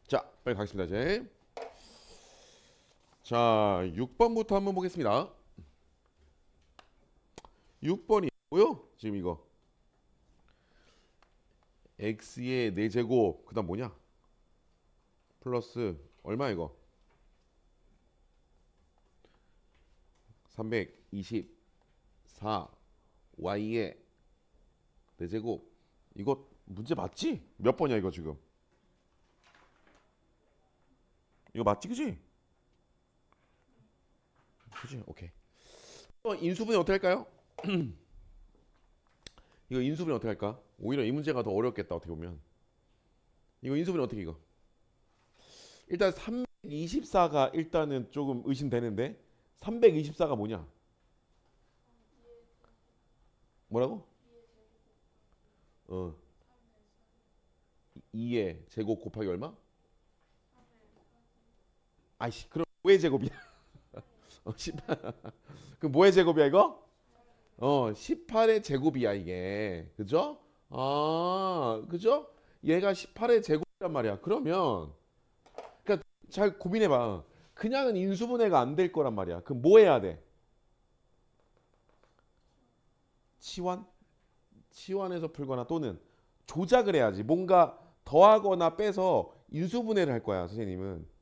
자, 빨리 가겠습니다, 이제. 자, 6번부터 한번 보겠습니다. 6번이고요. 지금 이거 x의 4제곱 그다음 뭐냐? 플러스 얼마 이거? 324 y의 4제곱. 이거 문제 맞지? 몇 번이야 이거 지금? 이거 맞지, 그지? 그지? 오케이. 인수분해 어떻게 할까요? 이거 인수분해 어떻게 할까? 오히려 이 문제가 더 어렵겠다 어떻게 보면. 이거 인수분해 어떻게 이거? 일단 324가 일단은 조금 의심되는데 324가 뭐냐? 뭐라고? 2의 제곱 곱하기 얼마? 아이씨, 그럼 뭐의 제곱이야? 18. 그 뭐의 제곱이야 이거? 18의 제곱이야 이게. 그죠? 아, 그죠? 얘가 18의 제곱이란 말이야. 그러면 그러니까 잘 고민해 봐. 그냥은 인수분해가 안 될 거란 말이야. 그럼 뭐 해야 돼? 치환? 치환해서 풀거나 또는 조작을 해야지. 뭔가 더하거나 빼서 인수분해를 할 거야, 선생님은.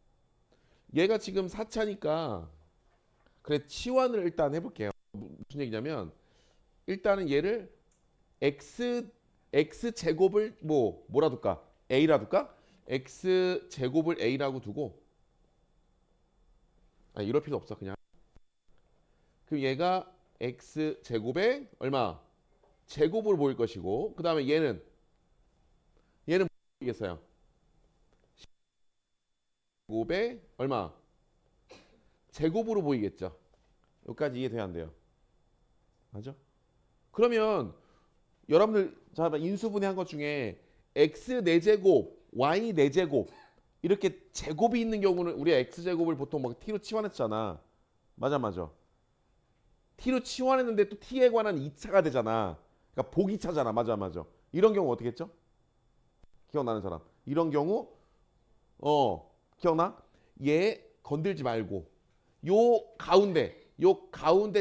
얘가 지금 4차니까 그래 치환을 일단 해볼게요. 무슨 얘기냐면 일단은 얘를 x 제곱을 뭐라 둘까? a라 둘까? x 제곱을 a라고 두고 이럴 필요 없어 그냥. 그럼 얘가 x 제곱에 얼마? 제곱으로 보일 것이고 그 다음에 얘는 뭐겠어요? 제곱에 얼마? 제곱으로 보이겠죠. 여기까지 이해돼야 안 돼요? 맞아? 그러면 여러분들 자 인수분해한 것 중에 x 4제곱, y 4제곱 이렇게 제곱이 있는 경우는 우리가 x 제곱을 보통 막 t로 치환했잖아. 맞아. t로 치환했는데 또 t에 관한 2차가 되잖아. 그러니까 보기차잖아. 맞아. 이런 경우 어떻게 했죠? 기억나는 사람? 이런 경우 기억나? 얘 건들지 말고 요 가운데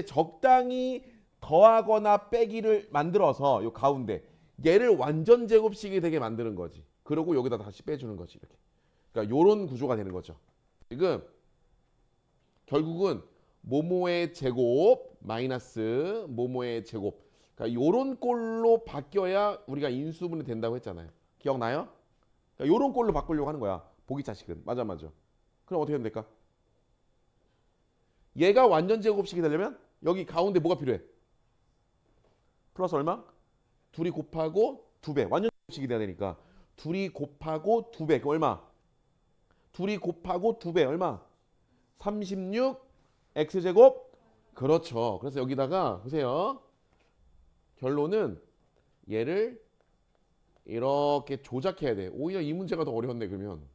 적당히 더하거나 빼기를 만들어서 요 가운데 얘를 완전 제곱식이 되게 만드는 거지. 그리고 여기다 다시 빼주는 거지 이렇게. 그러니까 요런 구조가 되는 거죠. 지금 결국은 모모의 제곱 마이너스 모모의 제곱. 그러니까 요런 꼴로 바뀌어야 우리가 인수분해 된다고 했잖아요. 기억나요? 그러니까 요런 꼴로 바꾸려고 하는 거야. 보기차식은. 맞아. 그럼 어떻게 하면 될까? 얘가 완전 제곱식이 되려면 여기 가운데 뭐가 필요해? 플러스 얼마? 둘이 곱하고 2배. 완전 제곱식이 돼야 되니까. 둘이 곱하고 2배. 그 얼마? 둘이 곱하고 2배. 얼마? 36 x제곱. 그렇죠. 그래서 여기다가 보세요. 결론은 얘를 이렇게 조작해야 돼. 오히려 이 문제가 더 어려웠네 그러면.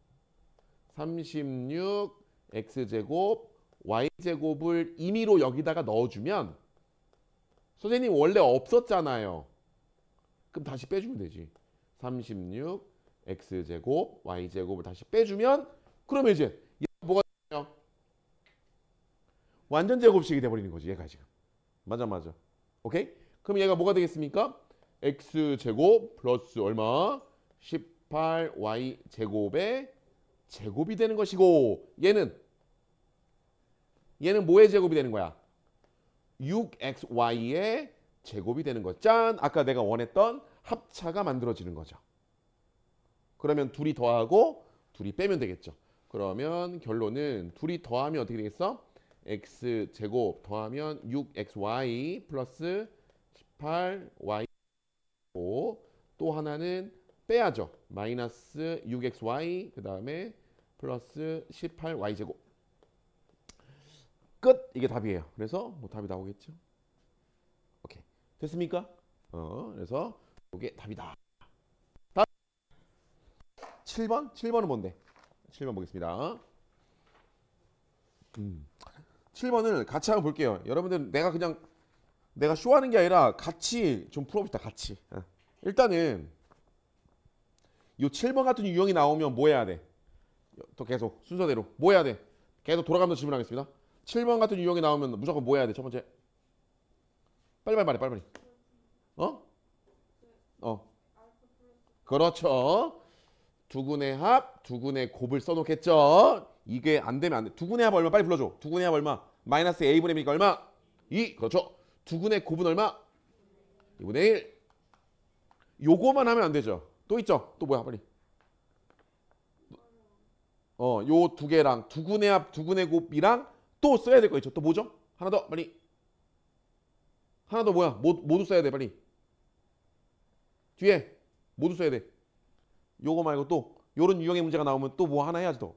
36 x제곱 y제곱을 임의로 여기다가 넣어주면 선생님 원래 없었잖아요. 그럼 다시 빼주면 되지. 36 x제곱 y제곱을 다시 빼주면 그러면 이제 얘가 뭐가 돼요? 완전 제곱식이 돼버리는 거지 얘가 지금. 맞아. 오케이? 그럼 얘가 뭐가 되겠습니까? x제곱 플러스 얼마? 18y제곱의 제곱이 되는 것이고 얘는 뭐의 제곱이 되는 거야? 6xy의 제곱이 되는 거. 짠! 아까 내가 원했던 합차가 만들어지는 거죠. 그러면 둘이 더하고 둘이 빼면 되겠죠. 그러면 결론은 둘이 더하면 어떻게 되겠어? x제곱 더하면 6xy 플러스 18y 또 하나는 빼야죠. 마이너스 6xy 그 다음에 플러스 18y제곱. 끝! 이게 답이에요. 그래서 뭐 답이 나오겠죠. 오케이. 됐습니까? 그래서 이게 답이다. 다음 7번? 7번은 뭔데? 7번 보겠습니다. 7번을 같이 한번 볼게요. 여러분들 내가 쇼하는 게 아니라 같이 좀 풀어봅시다. 같이. 일단은 이 7번 같은 유형이 나오면 뭐 해야 돼? 또 계속 순서대로 뭐 해야 돼? 계속 돌아가면서 질문하겠습니다. 7번 같은 유형이 나오면 무조건 뭐 해야 돼? 첫 번째. 빨리빨리 말해. 빨리빨리. 어? 어. 그렇죠. 두근의 합, 두근의 곱을 써놓겠죠. 이게 안 되면 안 돼. 두근의 합 얼마? 빨리 불러줘. 두근의 합 얼마? 마이너스 a분의 b가 얼마? 2. 그렇죠. 두근의 곱은 얼마? 2분의 1. 요거만 하면 안 되죠. 또 있죠. 또 뭐야? 빨리. 요 두 개랑 두근의 합, 두근의 곱이랑 또 써야 될 거 있죠. 또 뭐죠? 하나 더 빨리. 하나 더 뭐야? 모두 써야 돼 빨리. 뒤에 모두 써야 돼. 요거 말고 또 요런 유형의 문제가 나오면 또 뭐 하나 해야지 또.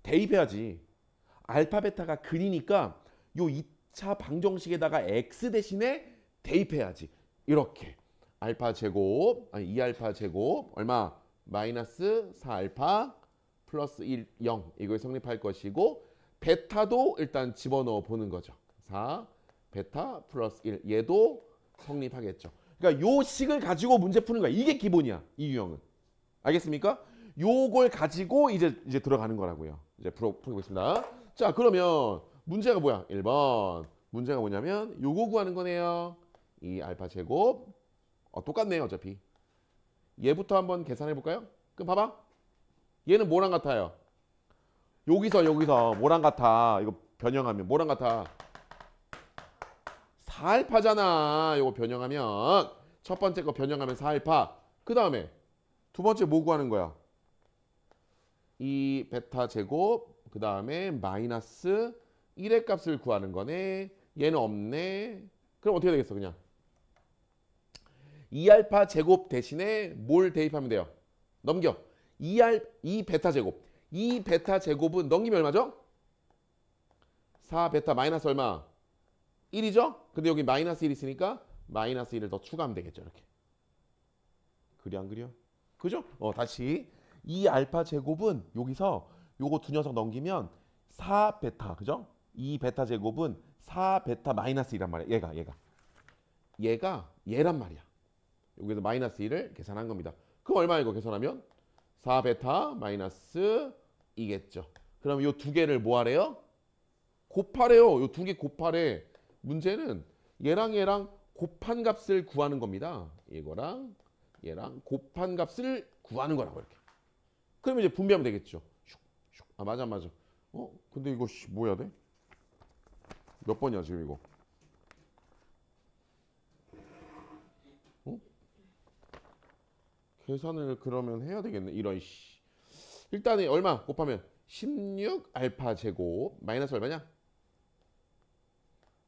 대입해야지. 알파 베타가 근이니까 요 2차 방정식에다가 x 대신에 대입해야지. 이렇게 알파 제곱 아니 2알파 제곱 얼마? 마이너스 4알파 플러스 1, 0 이거에 성립할 것이고 베타도 일단 집어넣어 보는 거죠. 4 베타 플러스 1 얘도 성립하겠죠. 그러니까 요 식을 가지고 문제 푸는 거야. 이게 기본이야. 이 유형은. 알겠습니까? 요걸 가지고 이제 들어가는 거라고요. 이제 풀어보겠습니다. 자, 그러면 문제가 뭐야? 1번. 문제가 뭐냐면 요거 구하는 거네요. 이 알파 제곱. 똑같네요, 어차피. 얘부터 한번 계산해 볼까요? 그럼 봐봐. 얘는 뭐랑 같아요? 여기서 뭐랑 같아? 이거 변형하면 뭐랑 같아? 4알파잖아. 이거 변형하면 첫 번째 거 변형하면 4알파. 그 다음에 두 번째 뭐 구하는 거야? 이 베타 제곱 그 다음에 마이너스 1의 값을 구하는 거네. 얘는 없네. 그럼 어떻게 되겠어 그냥? 2알파 제곱 대신에 뭘 대입하면 돼요? 넘겨. 2 베타 제곱. 2 베타 제곱은 넘기면 얼마죠? 4 베타 마이너스 얼마? 1이죠? 근데 여기 마이너스 1 있으니까 마이너스 1을 더 추가하면 되겠죠. 이렇게. 그려 안 그려? 그죠? 다시 2 알파 제곱은 여기서 요거 두 녀석 넘기면 4 베타 그죠? 2 베타 제곱은 4 베타 마이너스 2란 말이야. 얘가 얘란 말이야. 여기서 마이너스 1을 계산한 겁니다. 그럼 얼마 이거 계산하면? 4 베타 마이너스 2겠죠. 그럼 요 두 개를 뭐 하래요? 곱하래요. 요 두 개 곱하래. 문제는 얘랑 곱한 값을 구하는 겁니다. 이거랑 얘랑 곱한 값을 구하는 거라고 이렇게. 그러면 이제 분배하면 되겠죠. 아 맞아. 근데 이거 뭐 해야 돼? 몇 번이야 지금 이거? 계산을 그러면 해야 되겠네. 이런 씨. 일단은 얼마 곱하면 16 알파 제곱 마이너스 얼마냐?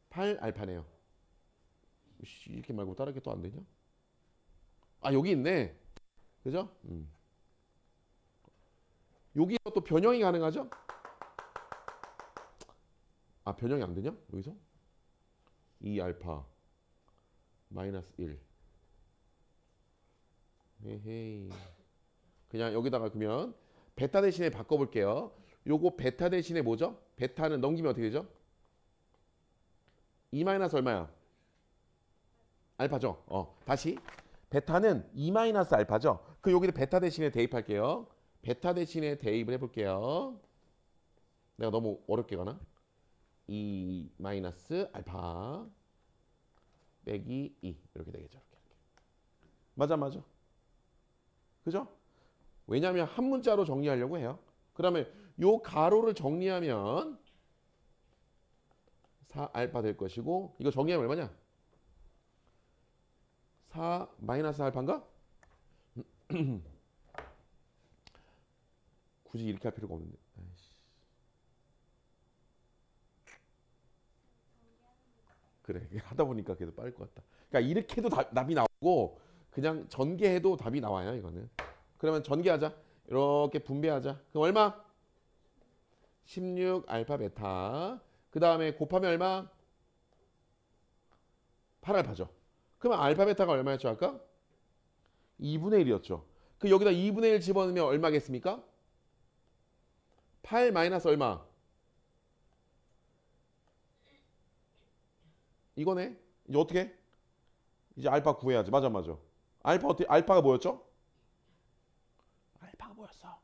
8 알파네요. 이렇게 말고 다르게 또 안 되냐? 아 여기 있네. 그죠? 여기서 또 변형이 가능하죠? 아 변형이 안 되냐? 여기서? 2 알파 마이너스 1 에헤이. 그냥 여기다가 그러면 베타 대신에 바꿔볼게요. 요거 베타 대신에 뭐죠? 베타는 넘기면 어떻게 되죠? 2 마이너스 얼마야? 알파죠. 다시 베타는 2 마이너스 알파죠. 그 여기를 베타 대신에 대입할게요. 베타 대신에 대입을 해볼게요. 내가 너무 어렵게 가나? 2 마이너스 알파 빼기 2 이렇게 되겠죠. 이렇게. 맞아. 그죠? 왜냐하면 한 문자로 정리하려고 해요. 그러면 요 가로를 정리하면 4알파 될 것이고 이거 정리하면 얼마냐? 4 마이너스 알파인가? 굳이 이렇게 할 필요가 없는데. 그래 하다 보니까 그래도 빠를 것 같다. 그러니까 이렇게 해도 답이 나오고 그냥 전개해도 답이 나와요. 이거는. 그러면 전개하자. 이렇게 분배하자. 그럼 얼마? 16 알파 베타. 그 다음에 곱하면 얼마? 8 알파죠. 그러면 알파 베타가 얼마였죠 아까? 2분의 1이었죠. 그 여기다 2분의 1 집어넣으면 얼마겠습니까? 8 마이너스 얼마? 이거네. 이제 어떻게? 이제 알파 구해야지. 맞아. 알파가 뭐였죠? 알파가 뭐였어?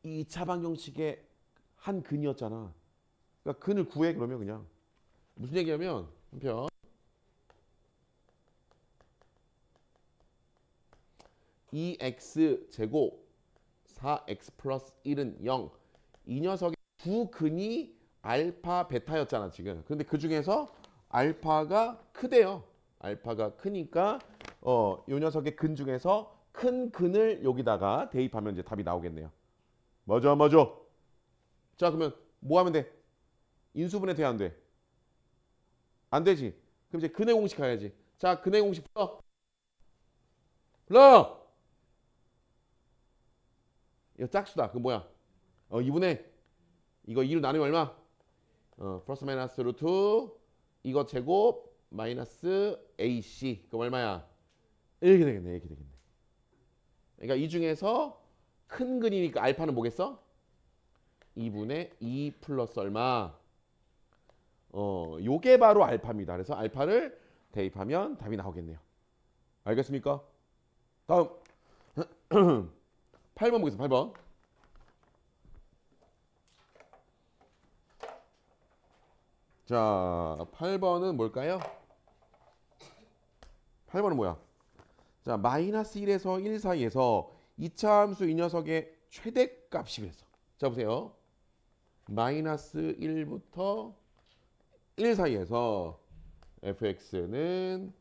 2차 방정식의 한 근이었잖아. 그러니까 근을 구해. 그러면 그냥 무슨 얘기냐면 한편 2x 제곱 4x 플러스 1은 0. 이 녀석의 두 근이 알파 베타였잖아 지금. 근데 그 중에서 알파가 크대요. 알파가 크니까 요 녀석의 근 중에서 큰 근을 여기다가 대입하면 이제 답이 나오겠네요. 맞아. 자, 그러면 뭐 하면 돼? 인수분해 돼야 안 돼? 안 되지. 그럼 이제 근의 공식 가야지. 자, 근의 공식 불러. 이거 짝수다. 그 뭐야? 2분의 이거 2로 나누면 얼마? 플러스 마이너스 루트 이거 제곱 마이너스 AC. 그럼 얼마야? 이렇게 되겠네. 그러니까 이 중에서 큰 근이니까 알파는 뭐겠어? 2분의 2 플러스 얼마? 요게 바로 알파입니다. 그래서 알파를 대입하면 답이 나오겠네요. 알겠습니까? 다음 8번 보겠습니다. 8번. 자, 8번은 뭘까요? 8번은 뭐야? 자, 마이너스 1에서 1 사이에서 2차 함수 이 녀석의 최대값이 그랬어. 자, 보세요. 마이너스 1부터 1 사이에서 fx는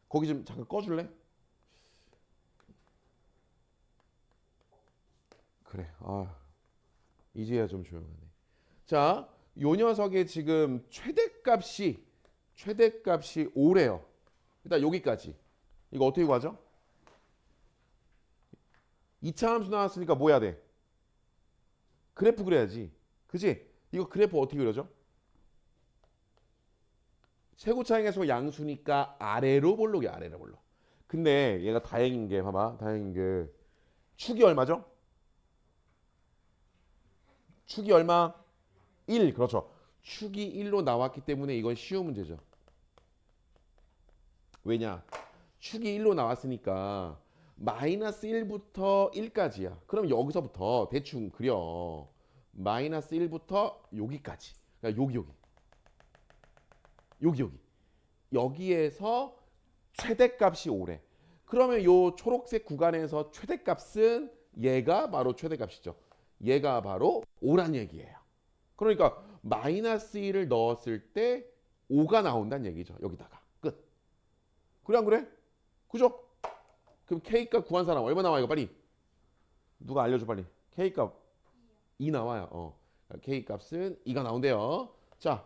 거기 좀 잠깐 꺼줄래? 그래. 이제야 좀 조용하네. 자, 요 녀석의 지금 최대값이 5래요. 일단 여기까지. 이거 어떻게 구하죠? 2차 함수 나왔으니까 뭐 해야 돼? 그래프 그려야지. 그지? 이거 그래프 어떻게 그려져? 최고차항에서 양수니까 아래로 볼록이 아래로 볼록. 근데 얘가 다행인 게 봐봐. 다행인 게 축이 얼마죠? 축이 얼마? 1. 그렇죠. 축이 1로 나왔기 때문에 이건 쉬운 문제죠. 왜냐? 축이 1로 나왔으니까 마이너스 1부터 1까지야. 그럼 여기서부터 대충 그려. 마이너스 1부터 여기까지. 그러니까 여기. 여기에서 최대값이 5래. 그러면 요 초록색 구간에서 최대값은 얘가 바로 최대값이죠. 얘가 바로 5란 얘기예요. 그러니까 마이너스 1을 넣었을 때 5가 나온다는 얘기죠. 여기다가. 끝. 그래 안 그래? 그죠? 그럼 K값 구한 사람 얼마 나와 이거 빨리. 누가 알려줘 빨리. K값 2 나와요. K값은 2가 나온대요. 자,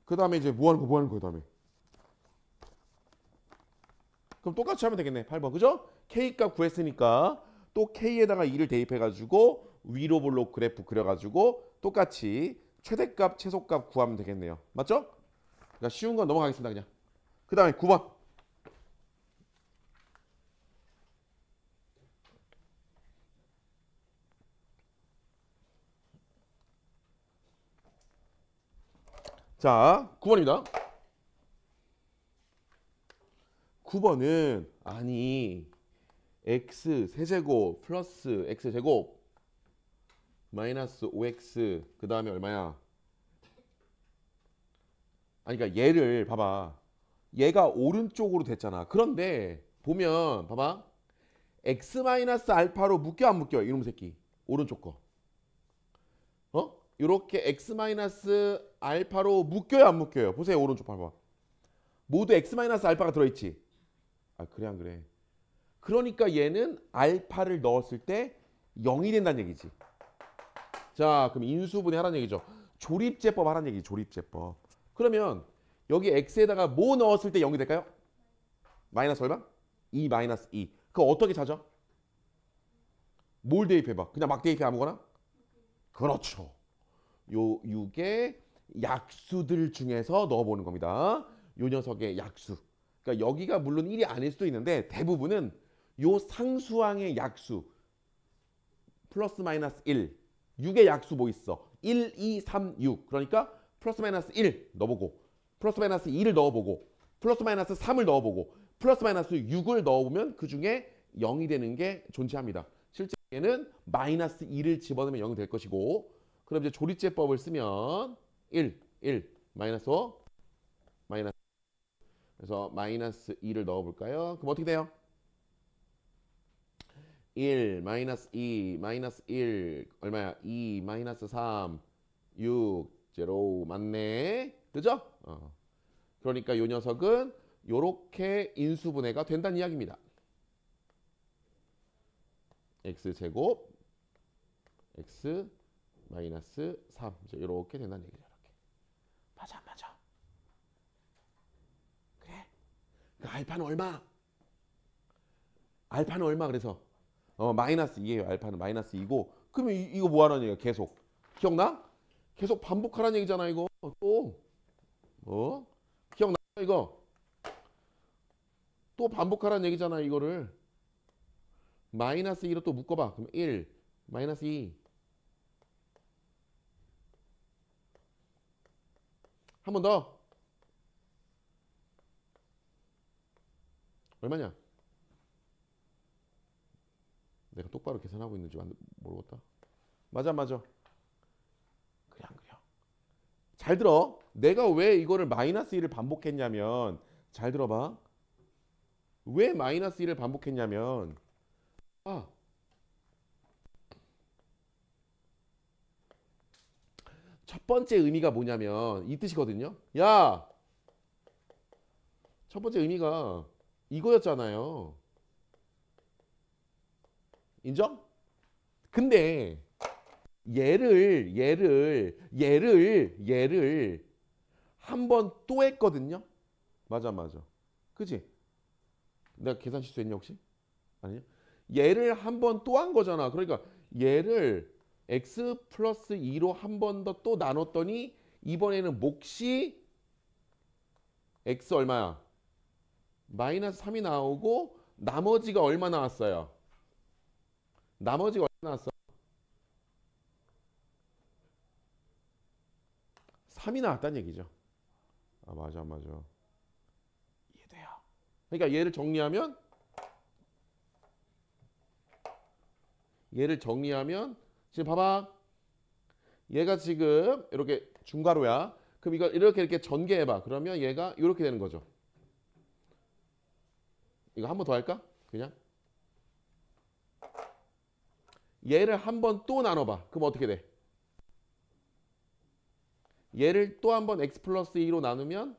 그 다음에 이제 뭐 하는 거야 그 다음에. 그럼 똑같이 하면 되겠네. 8번 그죠? K값 구했으니까 또 K에다가 2를 대입해가지고 위로 볼록 그래프 그려가지고 똑같이 최대값 최소값 구하면 되겠네요. 맞죠? 그러니까 쉬운 건 넘어가겠습니다 그냥. 그 다음에 9번. 자, 9번입니다. 9번은 아니 x 세제곱 플러스 x제곱 마이너스 5x 그 다음에 얼마야? 아니 그러니까 얘를 봐봐. 얘가 오른쪽으로 됐잖아. 그런데 보면 봐봐. x 마이너스 알파로 묶여 안 묶여? 이놈 새끼. 오른쪽 거. 이렇게 x 마이너스 알파로 묶여요 안 묶여요? 보세요. 오른쪽 봐봐. 모두 x 마이너스 알파가 들어있지. 그래 안 그래? 그러니까 얘는 알파를 넣었을 때 0이 된다는 얘기지. 자, 그럼 인수분해 하라는 얘기죠. 조립제법 하라는 얘기지. 조립제법. 그러면 여기 x에다가 뭐 넣었을 때 0이 될까요? 마이너스 얼마? 2 마이너스 2. 그거 어떻게 찾아? 뭘 대입해봐? 그냥 막 대입해 아무거나? 그렇죠. 요 6의 약수들 중에서 넣어보는 겁니다. 요 녀석의 약수. 그러니까 여기가 물론 1이 아닐 수도 있는데 대부분은 요 상수항의 약수 플러스 마이너스 1 6의 약수 뭐 있어? 1, 2, 3, 6 그러니까 플러스 마이너스 1 넣어보고 플러스 마이너스 2를 넣어보고 플러스 마이너스 3을 넣어보고 플러스 마이너스 6을 넣어보면 그 중에 0이 되는 게 존재합니다. 실제 얘는 마이너스 2를 집어넣으면 0이 될 것이고 그럼 이제 조리제법을 쓰면 1 마이너스 5 마이너스 그래서 마이너스 2를 넣어볼까요? 그럼 어떻게 돼요? 1 마이너스 2 마이너스 1 얼마야? 2 마이너스 3 6 0 맞네. 그죠? 그러니까 이 녀석은 요렇게 인수분해가 된다는 이야기입니다. x제곱 x 마이너스 3 이렇게 된다는 얘기죠. 이렇게. 맞아 안 맞아? 그래? 그 알파는 얼마? 알파는 얼마 그래서? 마이너스 2예요. 알파는 마이너스 2고 그러면 이거 뭐 하라는 얘기야? 계속. 기억나? 계속 반복하라는 얘기잖아 이거. 또 기억나 이거? 또 반복하라는 얘기잖아 이거를. 마이너스 2로 또 묶어봐. 그럼 1 마이너스 2 한 번 더. 얼마냐? 내가 똑바로 계산하고 있는지 모르겠다. 맞아. 그래 안 그래? 잘 들어. 내가 왜 이거를 마이너스 1을 반복했냐면 잘 들어봐. 왜 마이너스 1을 반복했냐면 첫 번째 의미가 뭐냐면 이 뜻이거든요. 야! 첫 번째 의미가 이거였잖아요. 인정? 근데 얘를 한 번 또 했거든요. 맞아. 그치? 내가 계산 실수했냐 혹시? 아니요. 얘를 한 번 또 한 거잖아. 그러니까 얘를 x 플러스 2로 한 번 더 또 나눴더니 이번에는 몫이 x 얼마야? 마이너스 3이 나오고 나머지가 얼마 나왔어요? 나머지가 얼마 나왔어? 3이 나왔다는 얘기죠. 맞아. 이해돼요. 그러니까 얘를 정리하면 지금 봐봐. 얘가 지금 이렇게 중괄호야. 그럼 이거 이렇게 전개해봐. 그러면 얘가 이렇게 되는 거죠. 이거 한 번 더 할까? 그냥 얘를 한 번 또 나눠봐. 그럼 어떻게 돼? 얘를 또 한 번 x 플러스 2로 나누면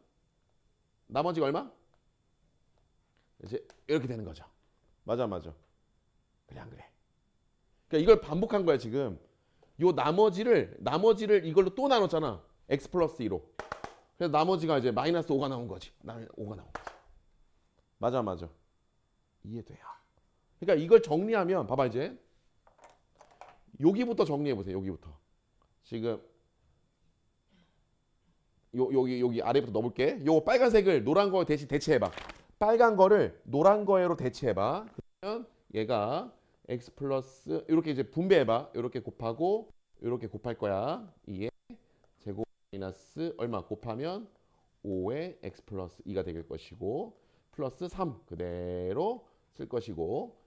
나머지가 얼마? 이제 이렇게 되는 거죠. 맞아. 그래 안 그래? 그러니까 이걸 반복한 거야 지금. 요 나머지를 이걸로 또 나눴잖아. x 플러스 2로. 그래서 나머지가 이제 마이너스 5가 나온 거지. 5가 나온 거지. 맞아. 이해돼요. 그러니까 이걸 정리하면 봐봐 이제. 여기부터 정리해 보세요. 여기부터. 지금 여기 아래부터 넣어볼게. 요 빨간색을 노란 거 대신 대체해봐. 빨간 거를 노란 거로 대체해봐. 그러면 얘가 x 플러스 이렇게 이제 분배해봐. 이렇게 곱하고 이렇게 곱할 거야. 2에 제곱 마이너스 얼마 곱하면 5에 x 플러스 2가 될 것이고 플러스 3 그대로 쓸 것이고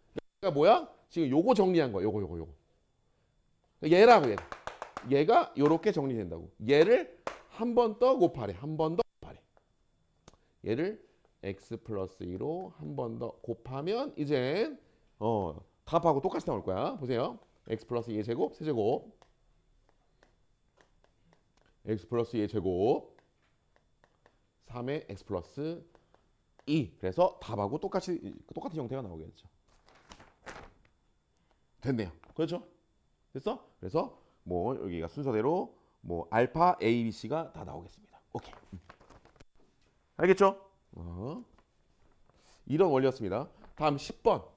얘가 뭐야? 지금 요거 정리한 거야. 요거. 얘라고 얘가 요렇게 정리된다고. 얘를 한 번 더 곱하래. 얘를 x 플러스 2로 한 번 더 곱하면 이제 답하고 똑같이 나올 거야. 보세요. x 플러스 2의 제곱 세제곱 x 플러스 2의 제곱 3의 x 플러스 2 그래서 답하고 똑같은 형태가 나오겠죠. 됐네요. 그렇죠? 됐어? 그래서 뭐 여기가 순서대로 뭐 알파 A, B, C가 다 나오겠습니다. 오케이. 알겠죠? 이런 원리였습니다. 다음 10번.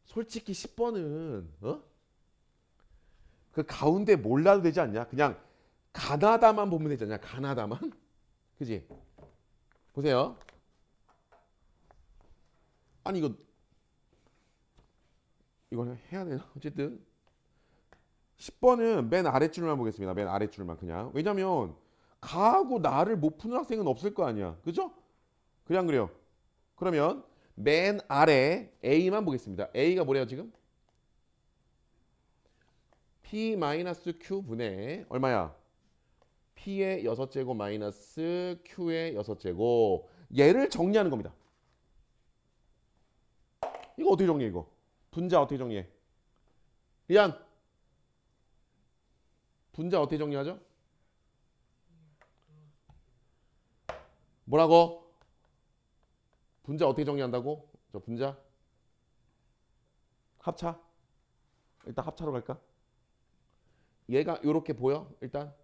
솔직히 10번은 그 가운데 몰라도 되지 않냐? 그냥 가나다만 보면 되지 않냐? 가나다만? 그지? 보세요. 아니 이걸 해야 되나? 어쨌든 10번은 맨 아랫줄만 보겠습니다. 맨 아랫줄만 그냥. 왜냐면 가하고 나를 못 푸는 학생은 없을 거 아니야. 그죠? 그래 안 그래요? 그러면 맨 아래 A만 보겠습니다. A가 뭐래요 지금? P-Q 분의 얼마야? P의 6제곱 마이너스 Q의 6제곱. 얘를 정리하는 겁니다. 이거 어떻게 정리해 이거? 분자 어떻게 정리해? 리안, 분자 어떻게 정리하죠? 뭐라고? 분자 어떻게 정리한다고? 저 분자? 합차? 일단 합차로 갈까? 얘가 요렇게 보여? 일단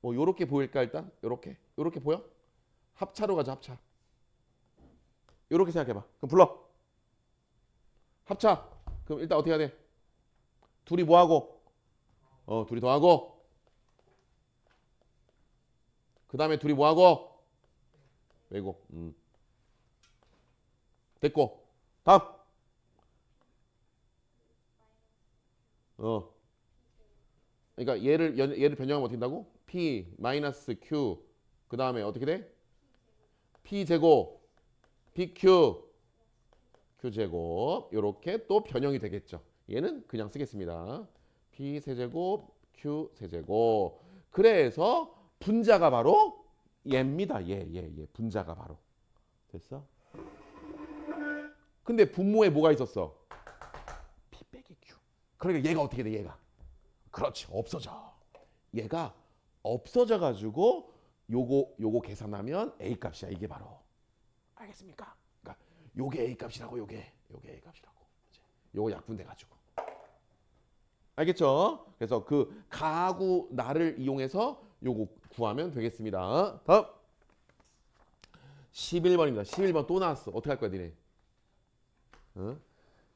뭐 요렇게 보일까? 일단 요렇게 보여? 합차로 가자. 합차. 요렇게 생각해봐. 그럼 불러. 합차. 그럼 일단 어떻게 해야 돼? 둘이 뭐하고? 둘이 더하고. 그 다음에 둘이 뭐하고? 빼고. 됐고. 다음. 그러니까 얘를 변형하면 어떻게 된다고? P 마이너스 Q. 그 다음에 어떻게 돼? P 제곱 PQ Q 제곱. 요렇게 또 변형이 되겠죠. 얘는 그냥 쓰겠습니다. P 세제곱 Q 세제곱. 그래서 분자가 바로 얘입니다. 얘. 분자가 바로. 됐어? 근데 분모에 뭐가 있었어? P 빼기 Q. 그러니까 얘가 어떻게 돼? 얘가. 그렇지. 없어져. 얘가 없어져 가지고 요거 계산하면 A 값이야. 이게 바로. 알겠습니까? 그러니까 요게 A 값이라고 요게 A 값이라고. 요거 약분돼 가지고. 알겠죠? 그래서 그 가하고 나를 이용해서 요거 구하면 되겠습니다. 다음 11번입니다. 11번 또 나왔어. 어떻게 할 거야 니네?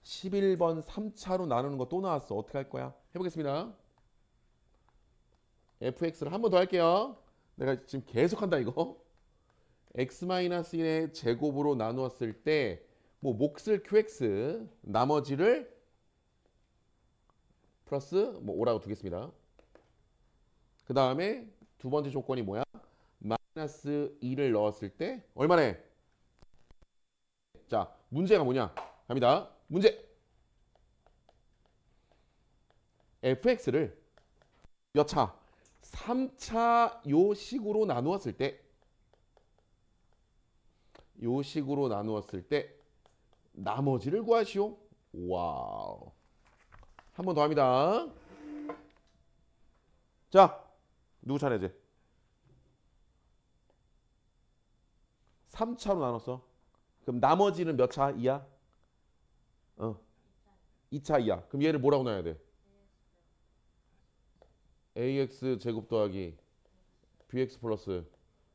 11번 3차로 나누는 거 또 나왔어. 어떻게 할 거야? 해보겠습니다. fx를 한 번 더 할게요. 내가 지금 계속 한다 이거. x-1의 제곱으로 나누었을 때 뭐 몫을 qx 나머지를 플러스 뭐 5라고 두겠습니다. 그 다음에 두 번째 조건이 뭐야? 마이너스 2를 넣었을 때 얼마래? 자, 문제가 뭐냐? 갑니다. 문제. fx를 몇 차? 3차 요 식으로 나누었을 때 요 식으로 나누었을 때 나머지를 구하시오. 와우. 한 번 더 합니다. 자, 누구 차례지? 3차로 나눴어. 그럼 나머지는 몇 차? 2야? 2차 2야. 그럼 얘를 뭐라고 놔야 돼? ax 제곱 더하기 bx 플러스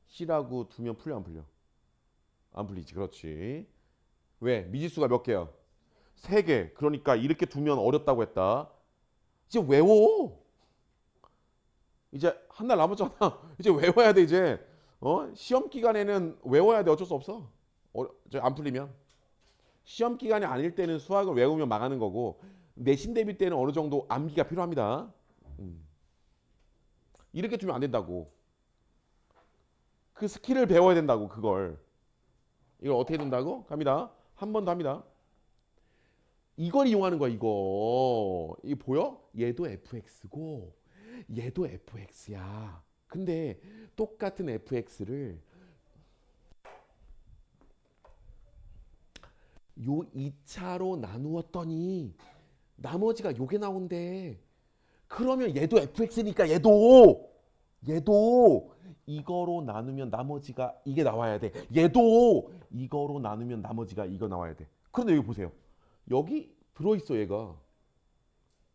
c라고 두면 풀려 안 풀려? 안 풀리지. 그렇지. 왜? 미지수가 몇 개야? 3개. 그러니까 이렇게 두면 어렵다고 했다. 이제 외워. 이제 한 달 남았잖아. 이제 외워야 돼 이제. 시험 기간에는 외워야 돼. 어쩔 수 없어. 안 풀리면. 시험 기간이 아닐 때는 수학을 외우면 망하는 거고 내신 대비 때는 어느 정도 암기가 필요합니다. 이렇게 두면 안 된다고. 그 스킬을 배워야 된다고. 그걸. 이걸 어떻게 된다고? 갑니다. 한 번 더 합니다. 이걸 이용하는 거야. 이거 보여? 얘도 fx고 얘도 fx야. 근데 똑같은 fx를 요 2차로 나누었더니 나머지가 요게 나온대. 그러면 얘도 fx니까 얘도 이거로 나누면 나머지가 이게 나와야 돼. 얘도 이거로 나누면 나머지가 이거 나와야 돼. 그런데 여기 보세요. 여기 들어있어 얘가.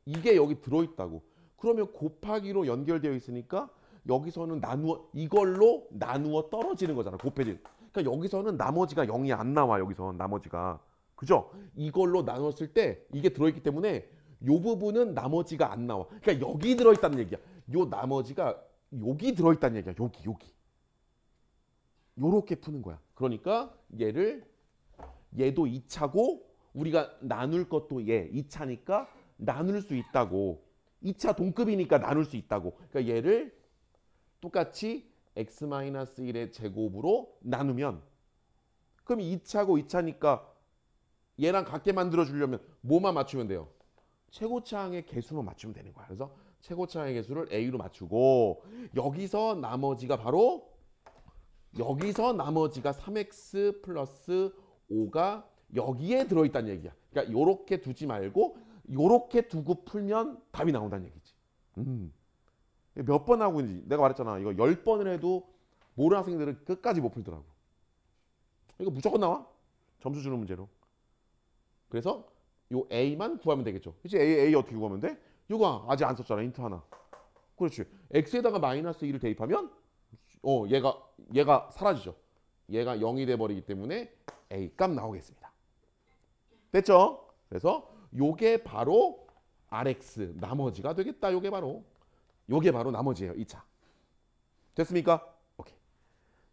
이게 여기 들어있다고. 그러면 곱하기로 연결되어 있으니까 여기서는 이걸로 나누어 떨어지는 거잖아. 곱해지. 그러니까 여기서는 나머지가 0이 안 나와. 여기서 나머지가. 그죠? 이걸로 나눴을 때 이게 들어있기 때문에 요 부분은 나머지가 안 나와. 그러니까 여기 들어있다는 얘기야. 요 나머지가 여기 들어있다는 얘기야. 여기. 요렇게 푸는 거야. 그러니까 얘도 2차고 우리가 나눌 것도 얘 2차니까 나눌 수 있다고. 2차 동급이니까 나눌 수 있다고. 그러니까 얘를 똑같이 x-1의 제곱으로 나누면 그럼 2차고 2차니까 얘랑 같게 만들어 주려면 뭐만 맞추면 돼요? 최고차항의 개수만 맞추면 되는 거야. 그래서 최고차항의 개수를 a로 맞추고 여기서 나머지가 3x 플러스 5가 여기에 들어있다는 얘기야. 그러니까 요렇게 두지 말고 요렇게 두고 풀면 답이 나온다는 얘기지. 몇 번 하고 있는지 내가 말했잖아. 이거 10번을 해도 모르는 학생들은 끝까지 못 풀더라고. 이거 무조건 나와. 점수 주는 문제로. 그래서 요 A만 구하면 되겠죠. 그치? A 어떻게 구하면 돼? 이거 아직 안 썼잖아. 힌트 하나. 그렇지. X에다가 마이너스 2를 대입하면 얘가 사라지죠. 얘가 0이 돼버리기 때문에 A 값 나오겠습니다. 됐죠? 그래서 요게 바로 RX 나머지가 되겠다. 요게 바로 나머지예요. 2차. 됐습니까? 오케이.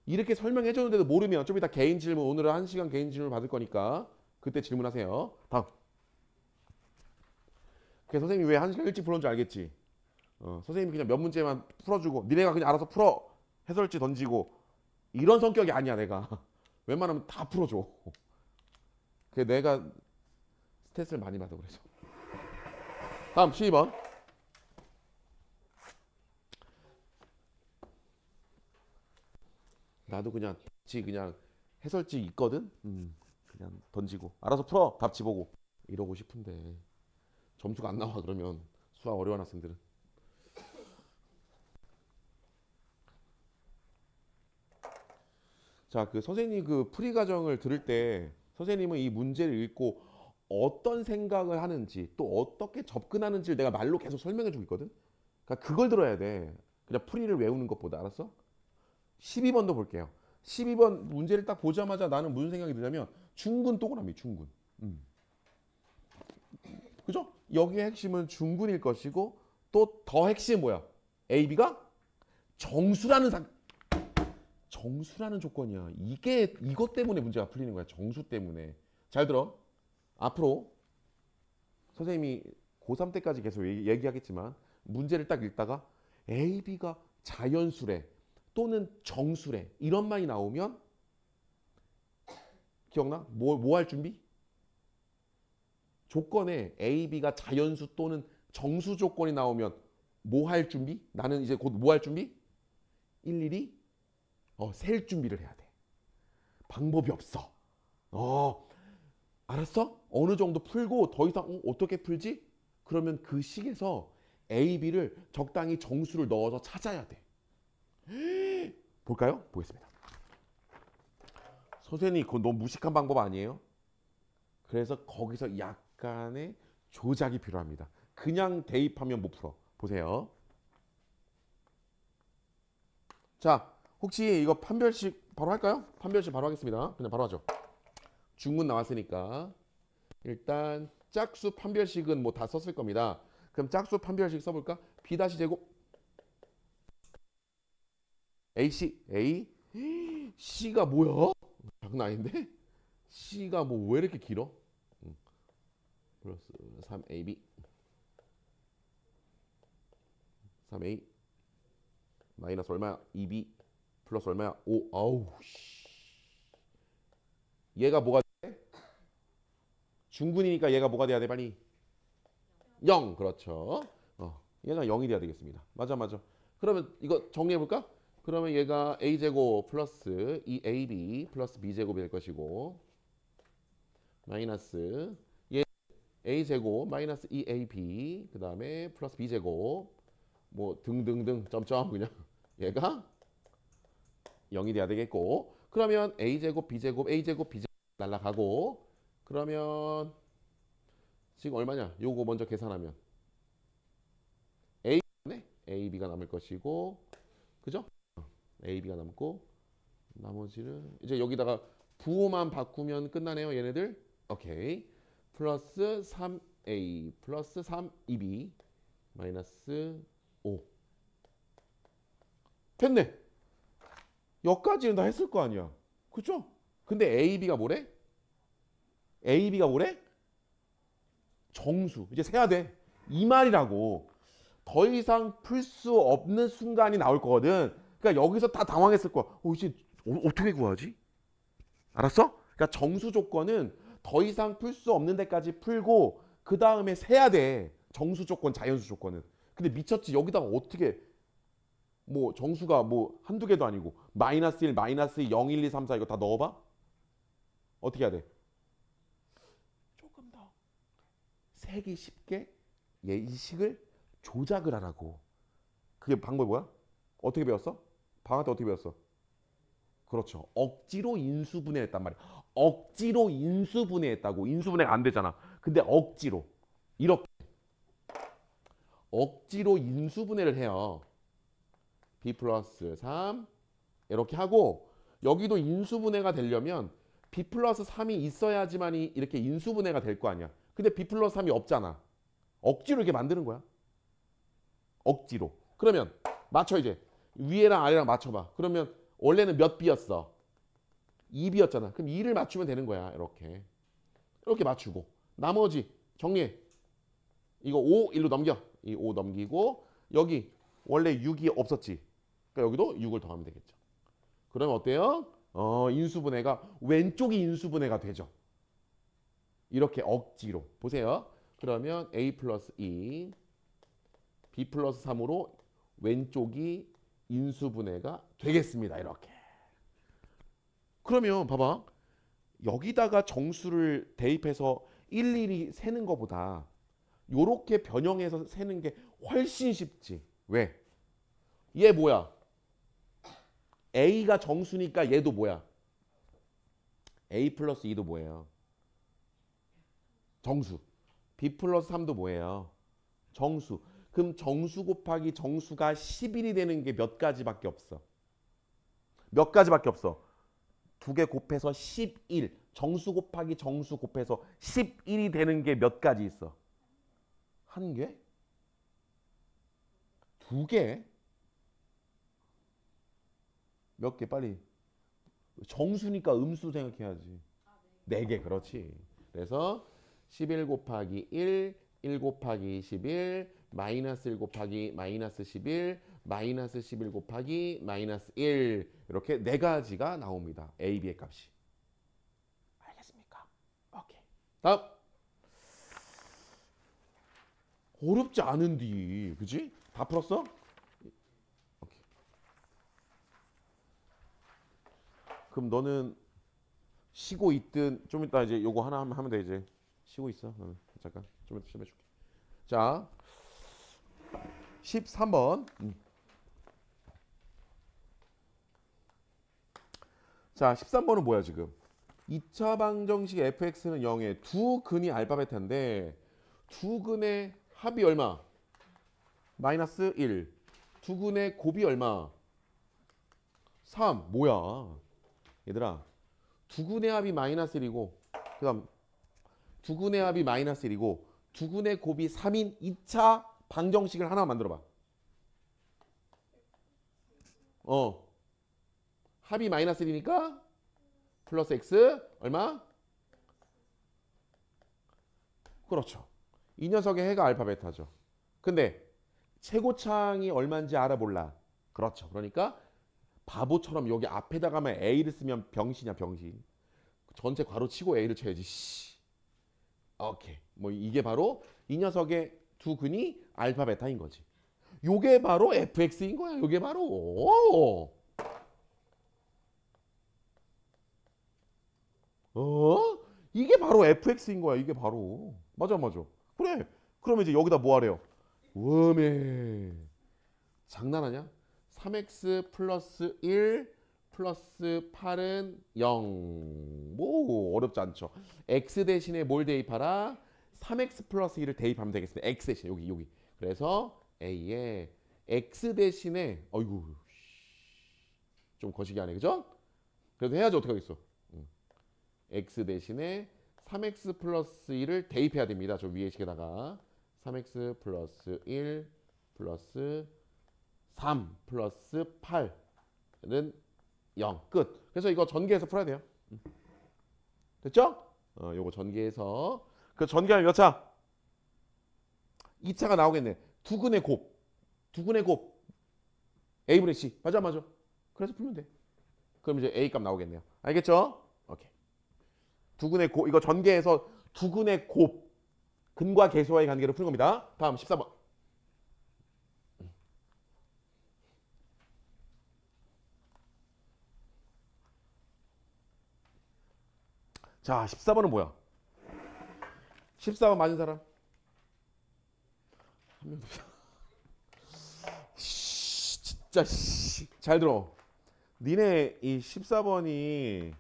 이렇게 설명해 줬는데도 모르면 좀 이따 개인 질문, 오늘은 1시간 개인 질문 받을 거니까 그때 질문하세요. 다음. 그래서 선생님이 왜 1시간 일찍 불렀는지 알겠지? 선생님이 그냥 몇 문제만 풀어주고 니네가 그냥 알아서 풀어. 해설지 던지고 이런 성격이 아니야 내가. 웬만하면 다 풀어줘. 그래 내가 스트레스를 많이 받아 그래서. 다음 12번. 나도 그냥 해설지 있거든. 그냥 던지고 알아서 풀어. 답지 보고 이러고 싶은데 점수가 안 나와. 그러면 수학 어려운 학생들은. 자, 그 선생님 그 풀이 과정을 들을 때 선생님은 이 문제를 읽고 어떤 생각을 하는지 또 어떻게 접근하는지를 내가 말로 계속 설명해 주고 있거든. 그러니까 그걸 들어야 돼. 그냥 풀이를 외우는 것보다. 알았어? 12번도 볼게요. 12번 문제를 딱 보자마자 나는 무슨 생각이 드냐면 중근 동그라미 중근. 그죠? 여기의 핵심은 중근일 것이고 또 더 핵심은 뭐야? AB가 정수라는 조건이야. 이것 때문에 문제가 풀리는 거야. 정수 때문에. 잘 들어. 앞으로 선생님이 고3 때까지 계속 얘기하겠지만 문제를 딱 읽다가 AB가 자연수래 또는 정수래 이런 말이 나오면 기억나? 뭐 할 준비? 조건에 A, B가 자연수 또는 정수 조건이 나오면 뭐 할 준비? 나는 이제 곧 뭐 할 준비? 일일이 셀 준비를 해야 돼. 방법이 없어. 알았어? 어느 정도 풀고 더 이상 어떻게 풀지? 그러면 그 식에서 A, B를 적당히 정수를 넣어서 찾아야 돼. 볼까요? 보겠습니다. 선생님 그건 너무 무식한 방법 아니에요? 그래서 거기서 약간의 조작이 필요합니다. 그냥 대입하면 못 풀어. 보세요. 자, 혹시 이거 판별식 바로 할까요? 판별식 바로 하겠습니다. 그냥 바로 하죠. 중문 나왔으니까 일단 짝수 판별식은 뭐 다 썼을 겁니다. 그럼 짝수 판별식 써볼까? B 다시 제곱 AC A C가 뭐야? 장난 아닌데? C가 뭐 왜 이렇게 길어? 플러스 3AB 3A 마이너스 얼마야? 2B 플러스 얼마야? 5 아우 씨. 얘가 뭐가 돼? 중근이니까 얘가 뭐가 돼야 돼? 빨리 0 그렇죠. 얘가 0이 돼야 되겠습니다. 맞아. 그러면 이거 정리해볼까? 그러면 얘가 a제곱 플러스 2ab 플러스 b제곱이 될 것이고 마이너스 얘 a제곱 마이너스 2ab 그 다음에 플러스 b제곱 뭐 등등등 점점 그냥 얘가 0이 돼야 되겠고 그러면 a제곱 b제곱 a제곱 b제곱 날라가고 그러면 지금 얼마냐? 요거 먼저 계산하면 AB가 남을 것이고 그죠? AB가 남고 나머지는 이제 여기다가 부호만 바꾸면 끝나네요. 얘네들. 오케이. 플러스 3A 플러스 3EB 마이너스 5 됐네. 여기까지는 다 했을 거 아니야. 그죠? 근데 AB가 뭐래? AB가 뭐래? 정수. 이제 세야 돼. 이 말이라고. 더 이상 풀 수 없는 순간이 나올 거거든. 그러니까 여기서 다 당황했을 거야. 이제 어떻게 구하지? 알았어? 그러니까 정수 조건은 더 이상 풀 수 없는 데까지 풀고 그 다음에 세야 돼. 정수 조건, 자연수 조건은. 근데 미쳤지. 여기다가 어떻게 뭐 정수가 뭐 한두 개도 아니고 마이너스 1, 마이너스 2, 0, 1, 2, 3, 4 이거 다 넣어봐? 어떻게 해야 돼? 조금 더 세기 쉽게 이 식을 조작을 하라고. 그게 방법이 뭐야? 어떻게 배웠어? 방학 때 어떻게 배웠어? 그렇죠. 억지로 인수분해했단 말이야. 억지로 인수분해했다고. 인수분해가 안 되잖아. 근데 억지로 이렇게 억지로 인수분해를 해요. b 플러스 3 이렇게 하고 여기도 인수분해가 되려면 b 플러스 3이 있어야지만이 이렇게 인수분해가 될 거 아니야. 근데 b 플러스 3이 없잖아. 억지로 이렇게 만드는 거야. 억지로. 그러면 맞춰 이제. 위에랑 아래랑 맞춰봐. 그러면 원래는 몇 b였어? 2b였잖아. 그럼 2를 맞추면 되는 거야. 이렇게. 이렇게 맞추고. 나머지 정리해. 이거 5, 1로 넘겨. 이 5 넘기고 여기 원래 6이 없었지. 그러니까 여기도 6을 더하면 되겠죠. 그러면 어때요? 인수분해가 왼쪽이 인수분해가 되죠. 이렇게 억지로. 보세요. 그러면 a 플러스 2, b 플러스 3으로 왼쪽이 인수분해가 되겠습니다. 이렇게. 그러면 봐봐. 여기다가 정수를 대입해서 일일이 세는 것보다 요렇게 변형해서 세는 게 훨씬 쉽지. 왜? 얘 뭐야? A가 정수니까 얘도 뭐야? A 플러스 2도 뭐예요? 정수. B 플러스 3도 뭐예요? 정수. 그럼 정수 곱하기 정수가 11이 되는 게 몇 가지밖에 없어? 몇 가지밖에 없어? 두 개 곱해서 11. 정수 곱하기 정수 곱해서 11이 되는 게 몇 가지 있어? 한 개? 두 개? 몇 개 빨리. 정수니까 음수 생각해야지. 네 개 그렇지. 그래서 11 곱하기 1, 1 곱하기 11, 마이너스 1 곱하기 마이너스 11, 마이너스 11 곱하기 마이너스 1 이렇게 네 가지가 나옵니다. A, B의 값이. 알겠습니까? 오케이. 다음. 어렵지 않은디. 그지? 다 풀었어? 오케이. 그럼 너는 쉬고 있든 좀 이따 이제 요거 하나 하면 돼 이제. 쉬고 있어. 잠깐 좀 이따 좀 해줄게. 자 13번. 자 13번은 뭐야 지금? 2차 방정식 fx는 0에 두 근이 알파 베타인데 두 근의 합이 얼마? 마이너스 1. 두 근의 곱이 얼마? 3. 뭐야? 얘들아. 두 근의 합이 마이너스 1이고 그 다음 두 근의 합이 마이너스 1이고 두 근의 곱이 3인 2차 방정식을 하나 만들어봐. 합이 마이너스 1이니까 플러스 x 얼마? 그렇죠. 이 녀석의 해가 알파 베타죠. 근데 최고창이 얼마인지 알아 몰라. 그렇죠. 그러니까 바보처럼 여기 앞에다가만 a를 쓰면 병신이야 병신. 전체 괄호 치고 a를 쳐야지. 씨. 오케이. 뭐 이게 바로 이 녀석의 두 근이 알파 베타인 거지. 요게 바로 fx인 거야. 요게 바로. 이게 바로 fx인 거야. 이게 바로. 맞아. 그래. 그러면 이제 여기다 뭐 하래요? 웜에. 장난하냐? 3x 플러스 1 플러스 8은 0. 뭐 어렵지 않죠. x 대신에 뭘 대입하라? 3x 플러스 1을 대입하면 되겠습니다. x 대신에 여기. 그래서 a에 x 대신에 어이구 좀 거시기 하네. 그죠? 그래도 해야지 어떡하겠어. x 대신에 3x 플러스 1을 대입해야 됩니다. 저 위에 식에다가 3x 플러스 1 플러스 3 플러스 8은 0. 끝. 그래서 이거 전개해서 풀어야 돼요. 됐죠? 요거 전개해서 그 전개하면 몇 차? 2차가 나오겠네. 두 근의 곱. 두근의 곱 A분의 C. 맞아. 그래서 풀면 돼. 그럼 이제 A 값 나오겠네요. 알겠죠? 오케이. 두근의 곱 이거 전개해서 두근의 곱 근과 계수와의 관계를 푸는 겁니다. 다음 14번. 자, 14번은 뭐야? 14번 맞은 사람? 한 명도 없어. 진짜 잘 들어. 니네 이 14번이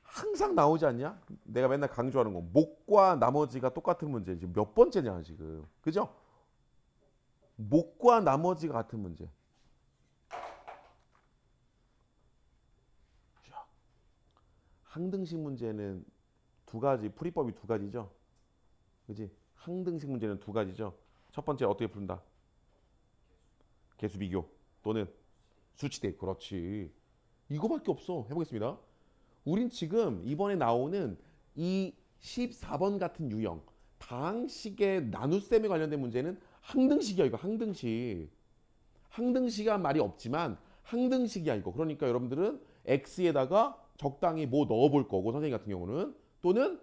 항상 나오지 않냐? 내가 맨날 강조하는 거. 목과 나머지가 똑같은 문제. 지금 몇 번째냐 지금. 그죠? 목과 나머지가 같은 문제. 항등식 문제는 두 가지, 풀이법이 두 가지죠. 그지? 항등식 문제는 두 가지죠. 첫 번째 어떻게 푼다? 개수 비교 또는 수치대. 그렇지. 이거밖에 없어. 해보겠습니다. 우린 지금 이번에 나오는 이 14번 같은 유형 다항식의 나눗셈에 관련된 문제는 항등식이야. 이거 항등식. 항등식이란 말이 없지만 항등식이야 이거. 그러니까 여러분들은 x에다가 적당히 뭐 넣어볼 거고 선생님 같은 경우는 또는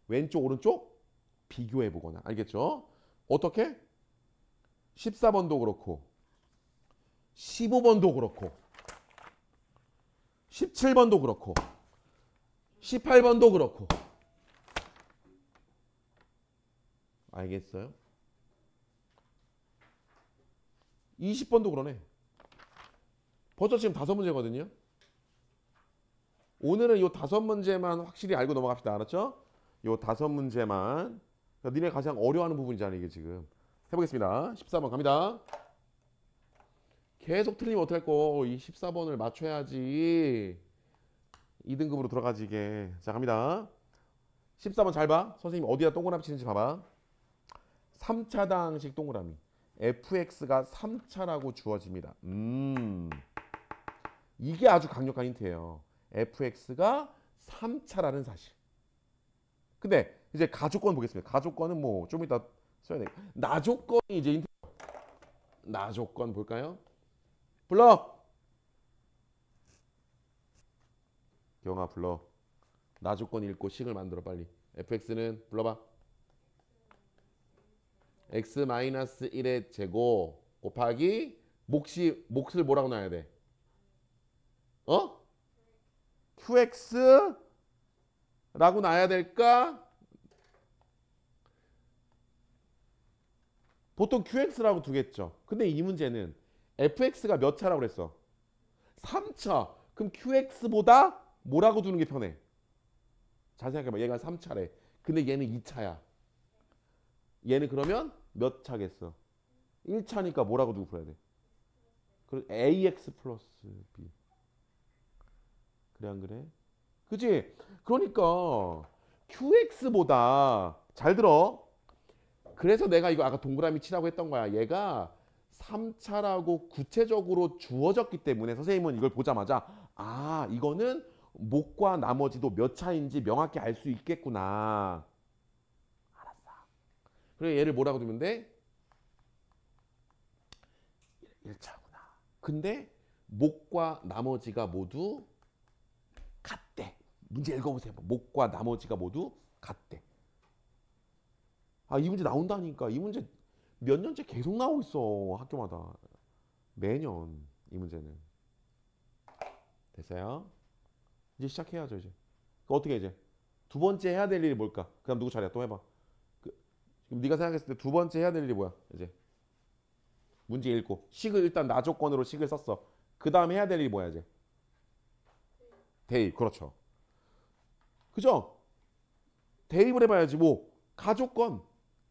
왼쪽 오른쪽 비교해 보거나. 알겠죠? 어떻게? 14번도 그렇고 15번도 그렇고 17번도 그렇고 18번도 그렇고. 알겠어요? 20번도 그러네. 벌써 지금 5문제거든요. 오늘은 이 5문제만 확실히 알고 넘어갑시다. 알았죠? 이 5문제만. 그러니까 니네 가장 어려워하는 부분이잖아 이게 지금. 해보겠습니다. 14번 갑니다. 계속 틀리면 어떡할 거. 이 14번을 맞춰야지 2등급으로 들어가지 이게. 자 갑니다. 14번 잘 봐. 선생님 어디다 동그라미 치는지 봐봐. 3차당식 동그라미. fx가 3차라고 주어집니다. 이게 아주 강력한 힌트예요. fx가 3차라는 사실. 근데 이제 가조건 보겠습니다. 가조건은 뭐 좀 이따 써야 돼. 나조건이 이제 힌트. 나조건 볼까요? 불러. 경아 불러. 나조건 읽고 식을 만들어 빨리. fx는 불러봐. x-1의 제곱 곱하기 몫을 뭐라고 놔야 돼? 어? qx라고 놔야 될까? 보통 qx라고 두겠죠. 근데 이 문제는 fx가 몇 차라고 그랬어? 3차. 그럼 qx보다 뭐라고 두는 게 편해? 잘 생각해봐. 얘가 3차래. 근데 얘는 2차야. 얘는 그러면 몇 차겠어? 1차니까 뭐라고 두고 풀어야 돼? 그럼 ax 플러스 b. 그래 안 그래? 그치? 그러니까 qx보다 잘 들어. 그래서 내가 이거 아까 동그라미 치라고 했던 거야. 얘가 3차라고 구체적으로 주어졌기 때문에 선생님은 이걸 보자마자 아 이거는 목과 나머지도 몇 차인지 명확히 알 수 있겠구나. 알았어. 그래 얘를 뭐라고 두면 돼? 1차구나. 근데 목과 나머지가 모두 같대. 문제 읽어보세요. 목과 나머지가 모두 같대. 아, 이 문제 나온다니까. 이 문제 몇 년째 계속 나오고 있어. 학교마다. 매년 이 문제는. 됐어요? 이제 시작해야죠 이제. 어떻게 이제? 두 번째 해야 될 일이 뭘까? 그 다음 누구 차례야? 또 해봐. 지금 네가 생각했을 때 두 번째 해야 될 일이 뭐야? 이제 문제 읽고 식을 일단 나조건으로 식을 썼어. 그 다음에 해야 될 일이 뭐야 이제? 대입. 그렇죠. 그죠? 대입을 해봐야지. 뭐 가조건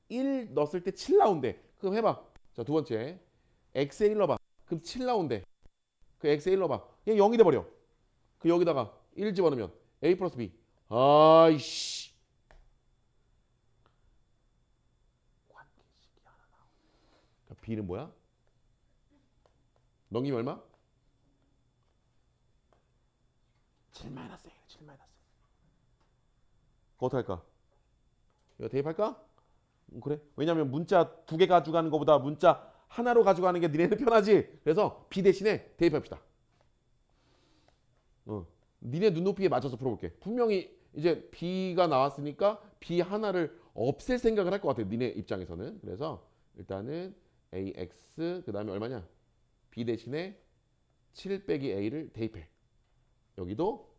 1 넣었을 때 7 나온대. 그럼 해봐. 자, 두 번째. x에 1 넣어봐. 그럼 7 나온대. 그 x에 1 넣어봐. 얘 0이 돼버려. 그 여기다가 1 집어넣으면 a 플러스 b. 아이씨. 관계식이 하나 나오네. 그러니까 b는 뭐야? 넘기면 얼마? 7 마이너스 a. 7 마이너스 a. 그거 어떡할까? 이거 대입할까? 그래? 왜냐면 문자 두 개 가져가는 것보다 문자 하나로 가져가는 게 니네는 편하지. 그래서 B 대신에 대입합시다. 니네 눈높이에 맞춰서 풀어볼게. 분명히 이제 B가 나왔으니까 B 하나를 없앨 생각을 할 것 같아요. 니네 입장에서는. 그래서 일단은 AX 그 다음에 얼마냐? B 대신에 7 빼기 A를 대입해. 여기도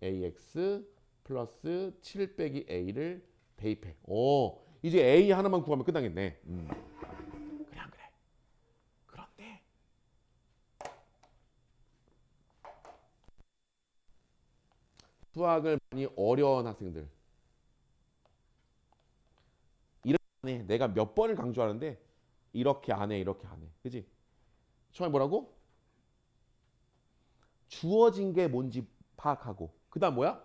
AX 플러스 7 빼기 A를 대입해. 오, 이제 A 하나만 구하면 끝나겠네. 그래 안 그래? 그런데 수학을 많이 어려운 학생들 이렇게 안 해. 내가 몇 번을 강조하는데 이렇게 안 해, 이렇게 안 해. 그지? 처음에 뭐라고? 주어진 게 뭔지 파악하고 그 다음 뭐야?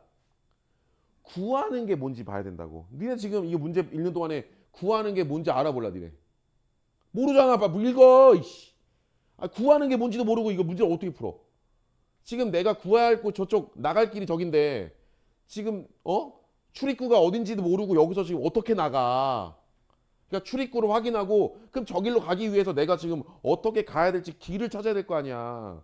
구하는 게 뭔지 봐야 된다고. 니네 지금 이 문제 읽는 동안에 구하는 게 뭔지 알아볼라 니네. 모르잖아. 빨리 읽어. 이씨. 아, 구하는 게 뭔지도 모르고 이거 문제를 어떻게 풀어? 지금 내가 구해야 할 곳 저쪽 나갈 길이 저긴데 지금 출입구가 어딘지도 모르고 여기서 지금 어떻게 나가? 그러니까 출입구를 확인하고 그럼 저길로 가기 위해서 내가 지금 어떻게 가야 될지 길을 찾아야 될 거 아니야.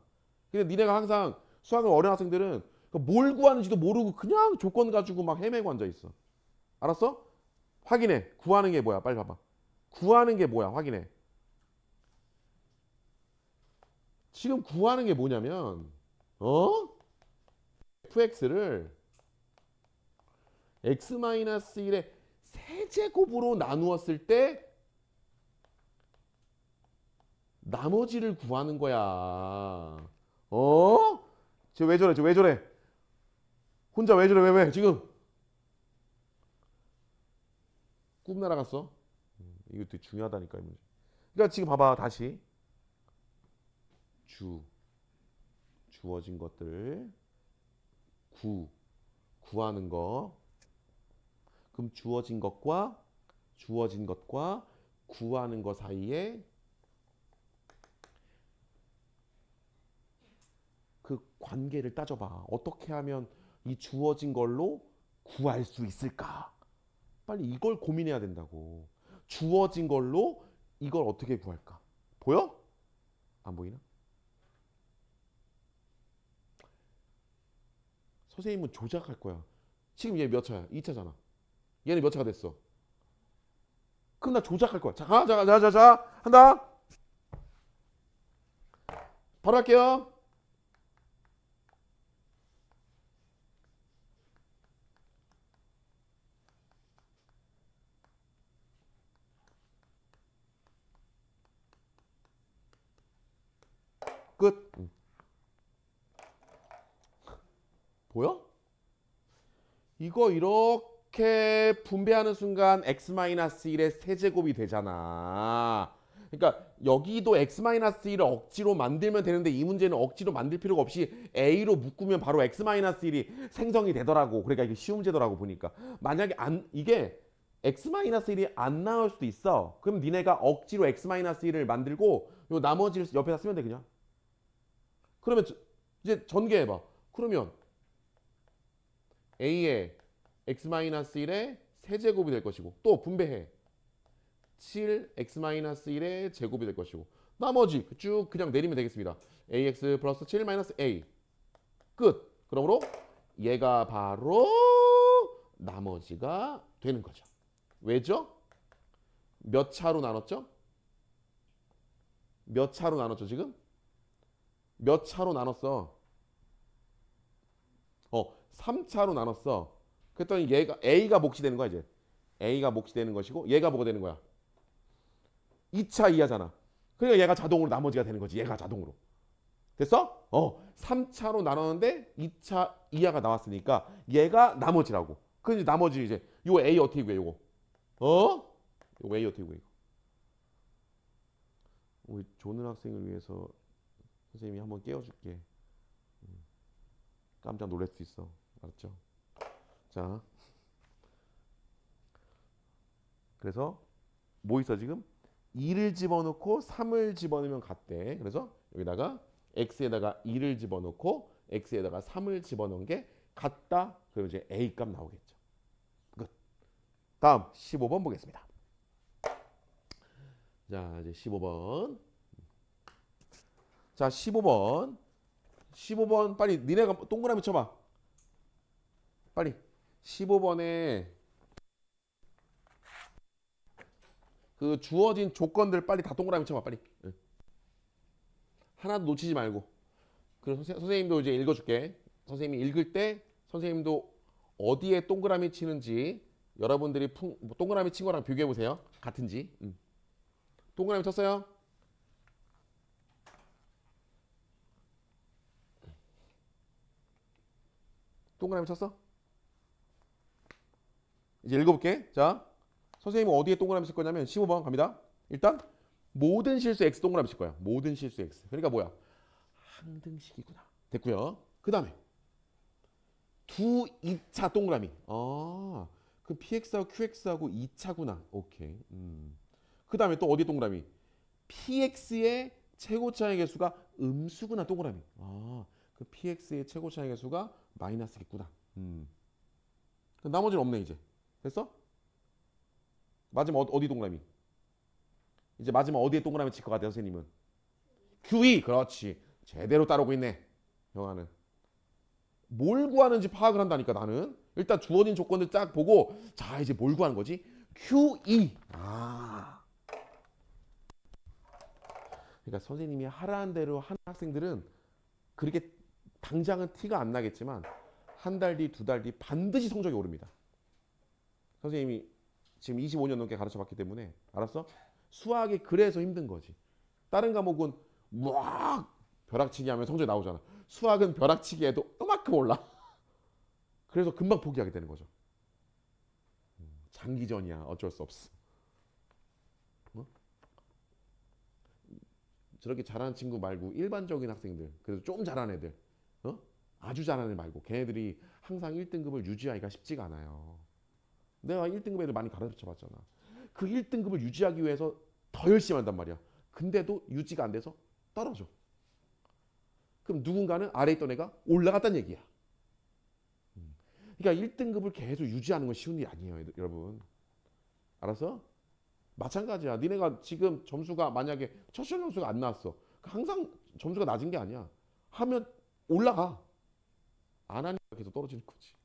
근데 니네가 항상 수학을 어려운 학생들은 뭘 구하는지도 모르고 그냥 조건 가지고 막 헤매고 앉아 있어. 알았어? 확인해. 구하는 게 뭐야? 빨리 봐봐. 구하는 게 뭐야? 확인해. 지금 구하는 게 뭐냐면 fx를 x-1의 세제곱으로 나누었을 때 나머지를 구하는 거야. 쟤 왜 저래? 쟤 왜 저래? 혼자 왜 저래? 왜? 지금 꿈 날아갔어? 이거 되게 중요하다니까 이 문제. 그러니까 지금 봐봐 다시 주어진 것들 구하는 거. 그럼 주어진 것과 구하는 것 사이에 그 관계를 따져봐. 어떻게 하면 이 주어진 걸로 구할 수 있을까? 빨리 이걸 고민해야 된다고. 주어진 걸로 이걸 어떻게 구할까? 보여? 안 보이나? 선생님은 조작할 거야. 지금 얘 몇 차야? 2차잖아. 얘는 몇 차가 됐어? 그럼 나 조작할 거야. 자, 한다. 바로 할게요. 끝. 보여? 이거 이렇게 분배하는 순간 x-1의 세제곱이 되잖아. 그러니까 여기도 x-1을 억지로 만들면 되는데 이 문제는 억지로 만들 필요가 없이 a로 묶으면 바로 x-1이 생성이 되더라고. 그러니까 이게 쉬운 문제더라고 보니까. 만약에 이게 x-1이 안 나올 수도 있어. 그럼 니네가 억지로 x-1을 만들고 요 나머지를 옆에다 쓰면 돼 그냥. 그러면 이제 전개해봐. 그러면 a의 x-1의 세제곱이 될 것이고 또 분배해. 7x-1의 제곱이 될 것이고 나머지 쭉 그냥 내리면 되겠습니다. ax 플러스 7 마이너스 a 끝. 그러므로 얘가 바로 나머지가 되는 거죠. 왜죠? 몇 차로 나눴죠? 몇 차로 나눴죠 지금? 몇 차로 나눴어? 3차로 나눴어. 그랬더니 얘가 A가 몫이 되는 거야 이제. A가 몫이 되는 것이고 얘가 뭐가 되는 거야? 2차 이하잖아. 그러니까 얘가 자동으로 나머지가 되는 거지. 얘가 자동으로. 됐어? 3차로 나눴는데 2차 이하가 나왔으니까 얘가 나머지라고. 그 이제 나머지 이제 요 A 어떻게 구해 요거? 요 A 어떻게 구해? 우리 조는 학생을 위해서 선생님이 한번 깨워줄게. 깜짝 놀랄 수 있어. 알았죠? 자, 그래서 뭐 있어 지금? 2를 집어넣고 3을 집어넣으면 같대. 그래서 여기다가 x에다가 2를 집어넣고 x에다가 3을 집어넣은 게 같다. 그러면 이제 a 값 나오겠죠. 끝. 다음 15번 보겠습니다. 자, 이제 15번. 자, 15번. 15번 빨리 니네가 동그라미 쳐봐. 빨리. 15번에 그 주어진 조건들 빨리 다 동그라미 쳐봐. 빨리. 응. 하나도 놓치지 말고. 그럼 선생님도 이제 읽어줄게. 선생님이 읽을 때 선생님도 어디에 동그라미 치는지 여러분들이 동그라미 친 거랑 비교해 보세요. 같은지. 동그라미 쳤어요? 동그라미 쳤어? 이제 읽어볼게. 자, 선생님은 어디에 동그라미 칠 거냐면 15번 갑니다. 일단 모든 실수 x 동그라미 칠 거야. 모든 실수 x. 그러니까 뭐야? 항등식이구나. 됐고요. 그 다음에 두 2차 동그라미. 그 px하고 qx하고 2차구나. 오케이. 그 다음에 또 어디 동그라미? px의 최고차의 개수가 음수구나. 동그라미. 그 px의 최고차의 개수가 마이너스겠구나. 나머지는 없네 이제. 됐어? 마지막 어디 동그라미? 이제 마지막 어디에 동그라미 칠 것 같아요 선생님은? Q2. 그렇지. 제대로 따르고 있네. 형아는. 뭘 구하는지 파악을 한다니까 나는. 일단 주어진 조건들 쫙 보고 자 이제 뭘 구하는 거지? Q2. 그러니까 선생님이 하라는 대로 하는 학생들은 그렇게 당장은 티가 안 나겠지만 한 달 뒤, 두 달 뒤 반드시 성적이 오릅니다. 선생님이 지금 25년 넘게 가르쳐봤기 때문에 알았어? 수학이 그래서 힘든 거지. 다른 과목은 막 벼락치기 하면 성적이 나오잖아. 수학은 벼락치기 해도 이만큼 올라. 그래서 금방 포기하게 되는 거죠. 장기전이야. 어쩔 수 없어. 어? 저렇게 잘하는 친구 말고 일반적인 학생들, 그래도 좀 잘하는 애들, 아주 잘하는 애 말고 걔네들이 항상 1등급을 유지하기가 쉽지가 않아요. 내가 1등급 애들 많이 가르쳐봤잖아. 그 1등급을 유지하기 위해서 더 열심히 한단 말이야. 근데도 유지가 안 돼서 떨어져. 그럼 누군가는 아래에 있던 애가 올라갔다는 얘기야. 그러니까 1등급을 계속 유지하는 건 쉬운 일이 아니에요, 여러분. 알았어? 마찬가지야. 니네가 지금 점수가 만약에 첫 시험 점수가 안 나왔어. 항상 점수가 낮은 게 아니야. 하면 올라가. 안 하니까 계속 떨어지는 거지.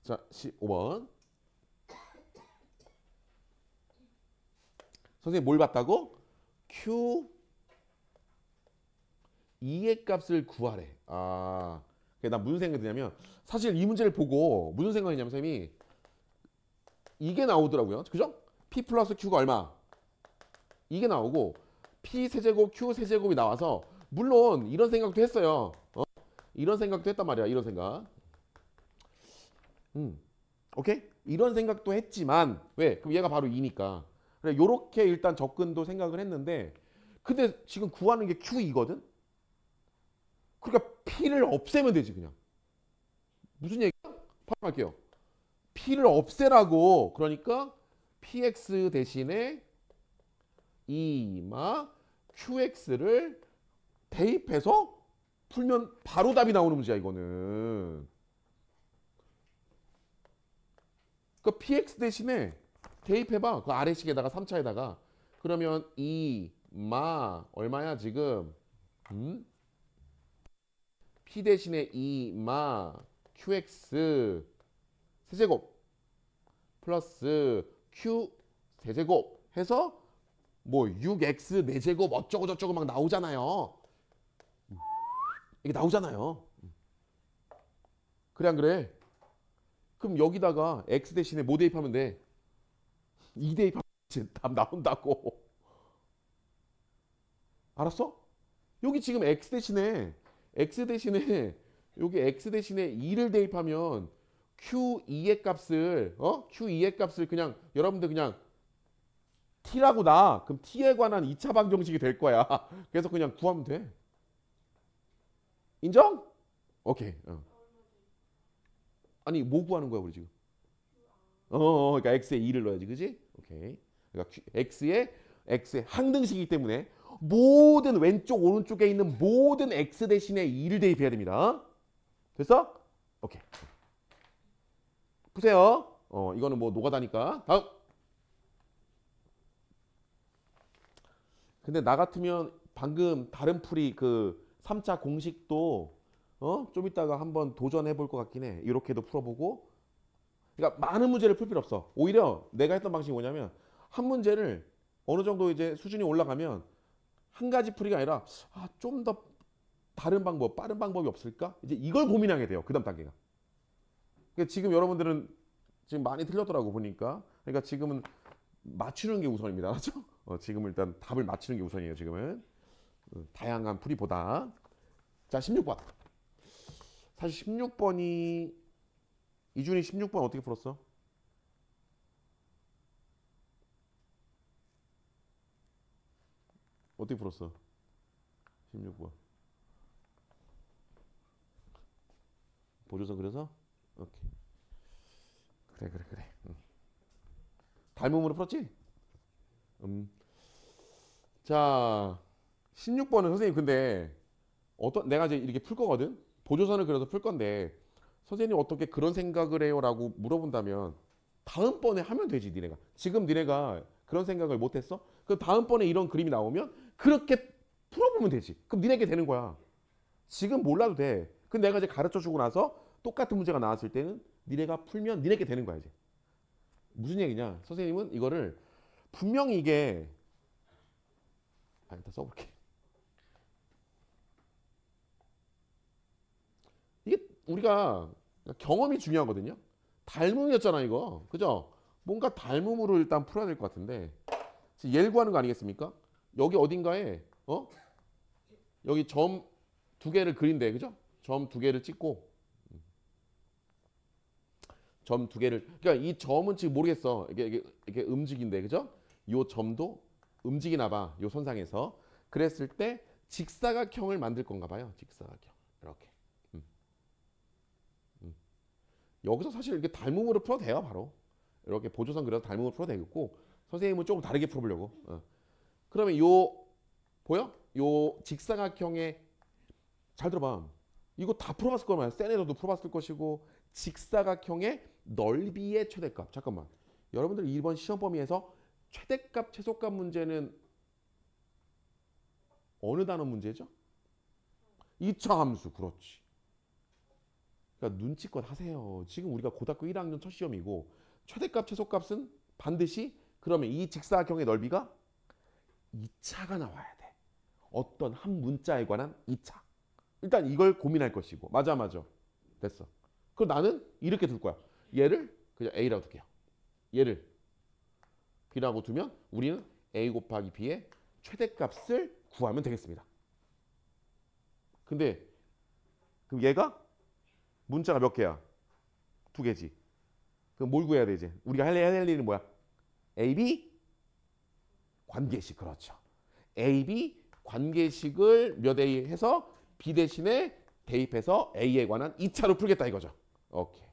자, 15번. 선생님 뭘 봤다고? Q 2의 값을 구하래. 나 무슨 생각이 드냐면 사실 이 문제를 보고 무슨 생각이 냐면 선생님이 이게 나오더라고요. 그죠? P 플러스 Q가 얼마? 이게 나오고 P 세제곱 Q 세제곱이 나와서 물론 이런 생각도 했어요. 이런 생각도 했단 말이야. 이런 생각. 오케이? 이런 생각도 했지만 왜? 그럼 얘가 바로 2니까. 그래, 요렇게 일단 접근도 생각을 했는데 근데 지금 구하는 게 Q2거든? 그러니까 P를 없애면 되지 그냥. 무슨 얘기야? 바로 할게요. P를 없애라고. 그러니까 PX 대신에 2마 QX를 대입해서 풀면 바로 답이 나오는 문제야 이거는. 그 PX 대신에 대입해봐. 그 아래식에다가 3차에다가. 그러면 2마 얼마야 지금? P 대신에 2마 QX 세제곱 플러스 Q 세제곱 해서 뭐 6X 4제곱 어쩌고 저쩌고 막 나오잖아요. 이게 나오잖아요. 그래 안 그래? 그럼 여기다가 X 대신에 뭐 대입하면 돼? 2 대입하면 답 나온다고. 알았어? 여기 지금 X 대신에 여기 X 대신에 2를 대입하면 Q2의 값을 Q2의 값을 그냥 여러분들 그냥 T라고 나. 그럼 T에 관한 2차 방정식이 될 거야. 그래서 그냥 구하면 돼. 인정? 오케이. 아니 뭐 구하는 거야 우리 지금? 그러니까 x에 2를 넣어야지, 그지? 오케이. 그러니까 x의 항등식이기 때문에 모든 왼쪽 오른쪽에 있는 모든 x 대신에 2를 대입해야 됩니다. 됐어? 오케이. 푸세요. 이거는 뭐 노가다니까. 다음. 근데 나 같으면 방금 다른 풀이 그 3차 공식도 좀 이따가 한번 도전해 볼 것 같긴 해. 이렇게도 풀어보고. 그러니까 많은 문제를 풀 필요 없어. 오히려 내가 했던 방식이 뭐냐면 한 문제를 어느 정도 이제 수준이 올라가면 한 가지 풀이가 아니라 좀 더 다른 방법, 빠른 방법이 없을까? 이제 이걸 고민하게 돼요. 그 다음 단계가. 그러니까 지금 여러분들은 지금 많이 틀렸더라고 보니까. 그러니까 지금은 맞추는 게 우선입니다. 맞죠? 지금은 일단 답을 맞추는 게 우선이에요. 지금은 다양한 풀이보다. 자, 16번. 사실 16번이 이준이 16번 어떻게 풀었어? 어떻게 풀었어? 16번. 보조선 그래서? 오케이. 그래. 닮음으로 풀었지? 자, 16번은 선생님 근데 내가 이제 이렇게 풀 거거든? 보조선을 그려서 풀 건데 선생님 어떻게 그런 생각을 해요? 라고 물어본다면 다음번에 하면 되지 니네가. 지금 니네가 그런 생각을 못했어? 그럼 다음번에 이런 그림이 나오면 그렇게 풀어보면 되지. 그럼 니네게 되는 거야. 지금 몰라도 돼. 근데 내가 이제 가르쳐주고 나서 똑같은 문제가 나왔을 때는 니네가 풀면 니네게 되는 거야 이제. 무슨 얘기냐? 선생님은 이거를 분명히 이게 일단 써볼게. 이게 우리가 경험이 중요하거든요. 닮음이었잖아 이거. 그죠? 뭔가 닮음으로 일단 풀어야 될 것 같은데 예를 구하는 거 아니겠습니까? 여기 어딘가에 여기 점 두 개를 그린대. 그죠? 점 두 개를 찍고 점 두 개를 그러니까 이 점은 지금 모르겠어. 이게 움직인대. 그죠? 요 점도 움직이나 봐. 요 선상에서. 그랬을 때 직사각형을 만들 건가 봐요. 직사각형. 이렇게. 여기서 사실 이렇게 닮음으로 풀어도 돼요. 바로. 이렇게 보조선 그려서 닮음으로 풀어도 되겠고 선생님은 조금 다르게 풀어보려고. 그러면 요 보여? 요 직사각형의 잘 들어봐. 이거 다 풀어봤을 거란 센 애들도 풀어봤을 것이고 직사각형의 넓이의 최대값. 잠깐만. 여러분들 이번 시험 범위에서 최대값, 최소값 문제는 어느 단어 문제죠? 2차 함수. 그렇지. 그러니까 눈치껏 하세요. 지금 우리가 고등학교 1학년 첫 시험이고 최대값, 최소값은 반드시 그러면 이 직사각형의 넓이가 2차가 나와야 돼. 어떤 한 문자에 관한 2차. 일단 이걸 고민할 것이고. 맞아. 됐어. 그럼 나는 이렇게 둘 거야. 얘를 그냥 A라고 둘게요. 얘를 B라고 두면 우리는 A 곱하기 B의 최대값을 구하면 되겠습니다. 근데 그럼 얘가 문자가 몇 개야? 두 개지. 그럼 뭘 구해야 되지? 우리가 해야 될 일은 뭐야? AB 관계식. 그렇죠. AB 관계식을 몇 A 해서 B 대신에 대입해서 A에 관한 2차로 풀겠다 이거죠. 오케이.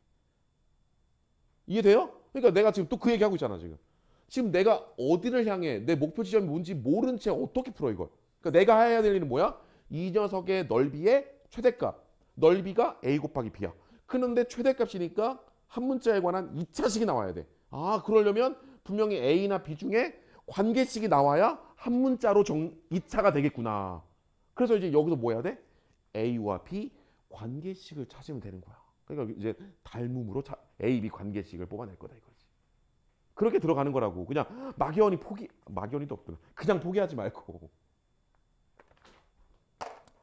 이해돼요? 그러니까 내가 지금 또 그 얘기하고 있잖아 지금. 지금 내가 어디를 향해 내 목표 지점이 뭔지 모른 채 어떻게 풀어 이걸. 그러니까 내가 해야 될 일은 뭐야? 이 녀석의 넓이의 최대값. 넓이가 A 곱하기 B야. 그런데 최대값이니까 한 문자에 관한 2차식이 나와야 돼. 그러려면 분명히 A나 B 중에 관계식이 나와야 한 문자로 2차가 되겠구나. 그래서 이제 여기서 뭐 해야 돼? A와 B 관계식을 찾으면 되는 거야. 그러니까 이제 닮음으로 A, B 관계식을 뽑아낼 거다 이거지. 그렇게 들어가는 거라고. 그냥 막연히도 없더라. 그냥 포기하지 말고.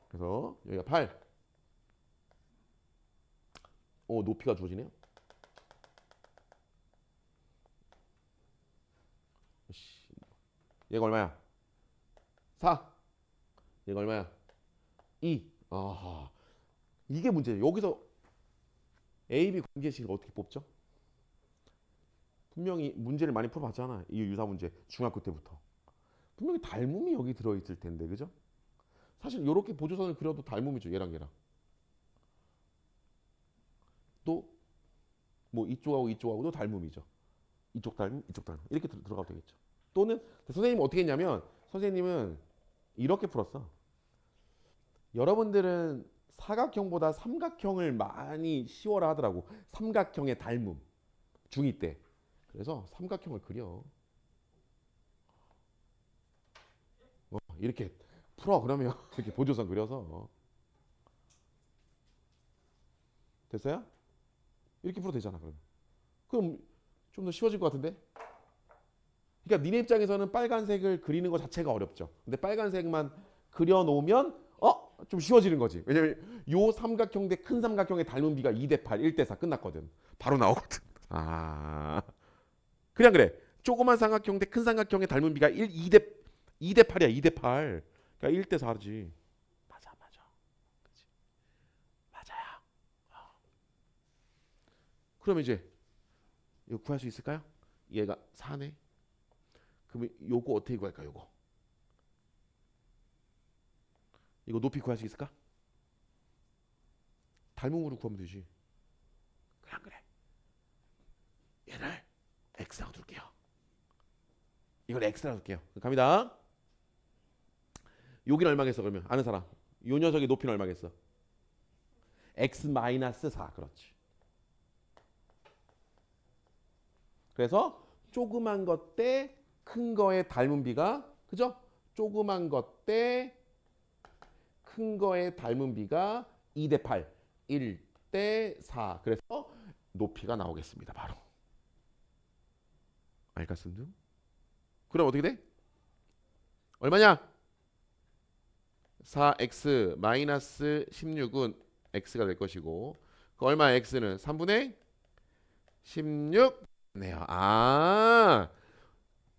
그래서 여기가 8. 높이가 주어지네요. 얘가 얼마야? 4. 얘가 얼마야? 2. 이게 문제예요. 여기서 A, B 관계식을 어떻게 뽑죠? 분명히 문제를 많이 풀어봤잖아. 이 유사 문제 중학교 때부터. 분명히 닮음이 여기 들어있을 텐데, 그죠? 사실 이렇게 보조선을 그려도 닮음이죠. 얘랑 얘랑. 또 뭐 이쪽하고 이쪽하고도 닮음이죠. 이쪽 닮음, 이쪽 닮음. 이렇게 들어가도 되겠죠. 또는 선생님은 어떻게 했냐면 선생님은 이렇게 풀었어. 여러분들은 사각형보다 삼각형을 많이 쉬워라 하더라고. 삼각형의 닮음. 중2 때. 그래서 삼각형을 그려. 이렇게 풀어. 그러면 이렇게 보조선 그려서 됐어요? 이렇게 풀어도 되잖아. 그럼 좀 더 쉬워질 것 같은데? 그러니까 니네 입장에서는 빨간색을 그리는 것 자체가 어렵죠. 근데 빨간색만 그려놓으면 좀 쉬워지는 거지. 왜냐면 요 삼각형 대 큰 삼각형의 닮은 비가 2대 8, 1대 4 끝났거든. 바로 나오거든. 그냥 그래. 조그만 삼각형 대 큰 삼각형의 닮은 비가 2대 8이야. 2대 8. 그러니까 1대 4지. 맞아. 그치? 맞아요. 그러면 이제 이거 구할 수 있을까요? 얘가 4네. 그러면 요거 어떻게 구할까? 이거 높이 구할 수 있을까? 닮음으로 구하면 되지. 그냥 그래. 얘를 x라고 둘게요. 이걸 x라고 둘게요. 갑니다. 여기는 얼마겠어 그러면? 아는 사람. 요 녀석의 높이는 얼마겠어? x-4. 그렇지. 그래서 조그만 것 대 큰 거의 닮은 비가, 그죠? 조그만 것 대 큰 거의 닮은 비가 2대 8, 1대 4. 그래서 높이가 나오겠습니다. 바로. 알겠습니다. 그럼 어떻게 돼? 얼마냐? 4x-16은 x가 될 것이고, 그 얼마 x는 3분의 16 네요.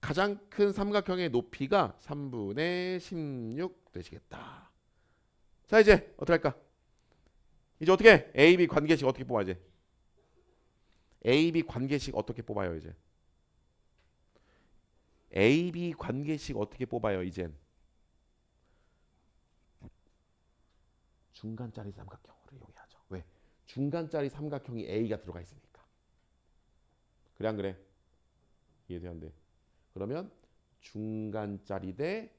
가장 큰 삼각형의 높이가 3분의 16 되시겠다. 자, 이제 어떻게 할까? 이제 어떻게 해? AB 관계식 어떻게 뽑아야지? AB 관계식 어떻게 뽑아요, 이제? AB 관계식 어떻게 뽑아요, 이젠? 중간짜리 삼각형으로 이용해야죠. 왜? 중간짜리 삼각형이 A가 들어가 있으니까. 그래 안 그래? 이해돼 안 돼? 그러면 중간짜리 대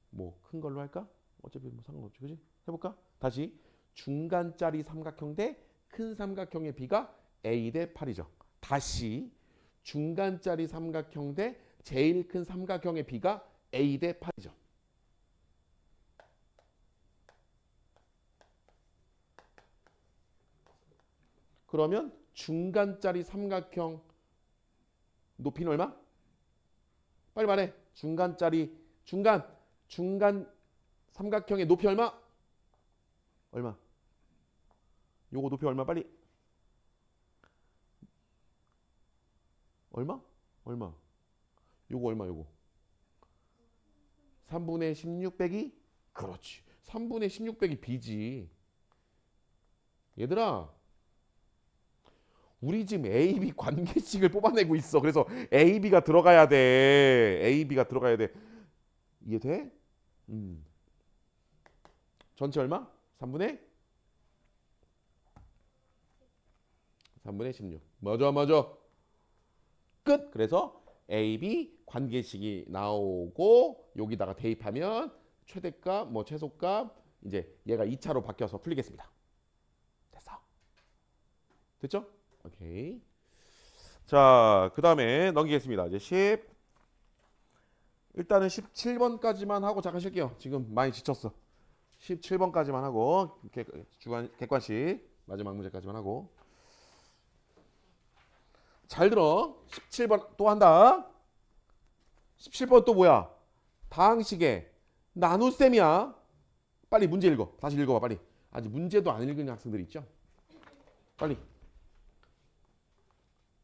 뭐 큰 걸로 할까? 어차피 뭐 상관없지, 그지? 해볼까? 다시 중간짜리 삼각형 대 큰 삼각형의 비가 A 대 8이죠. 다시 중간짜리 삼각형 대 제일 큰 삼각형의 비가 A 대 8이죠. 그러면 중간짜리 삼각형 높이는 얼마? 빨리 말해. 중간 삼각형의 높이 얼마? 얼마? 요거 높이 얼마? 빨리. 얼마? 요거 얼마 요거? 3분의 16 빼기? 그렇지. 3분의 16 빼기 b지. 얘들아, 우리 지금 AB 관계식을 뽑아내고 있어. 그래서 AB가 들어가야 돼. AB가 들어가야 돼. 이해돼? 전체 얼마? 3분의 16. 맞아. 끝. 그래서 AB 관계식이 나오고 여기다가 대입하면 최대값, 뭐 최소값, 이제 얘가 2차로 바뀌어서 풀리겠습니다. 됐죠? 오케이. 자, 그 다음에 넘기겠습니다. 이제 일단은 17번까지만 하고 잠깐 쉴게요. 지금 많이 지쳤어. 17번까지만 하고 객관식 마지막 문제까지만 하고. 잘 들어. 17번 또 한다. 17번 또 뭐야? 다항식의 나눗셈이야. 빨리 문제 읽어. 다시 읽어봐 빨리. 아직 문제도 안 읽은 학생들 있죠? 빨리.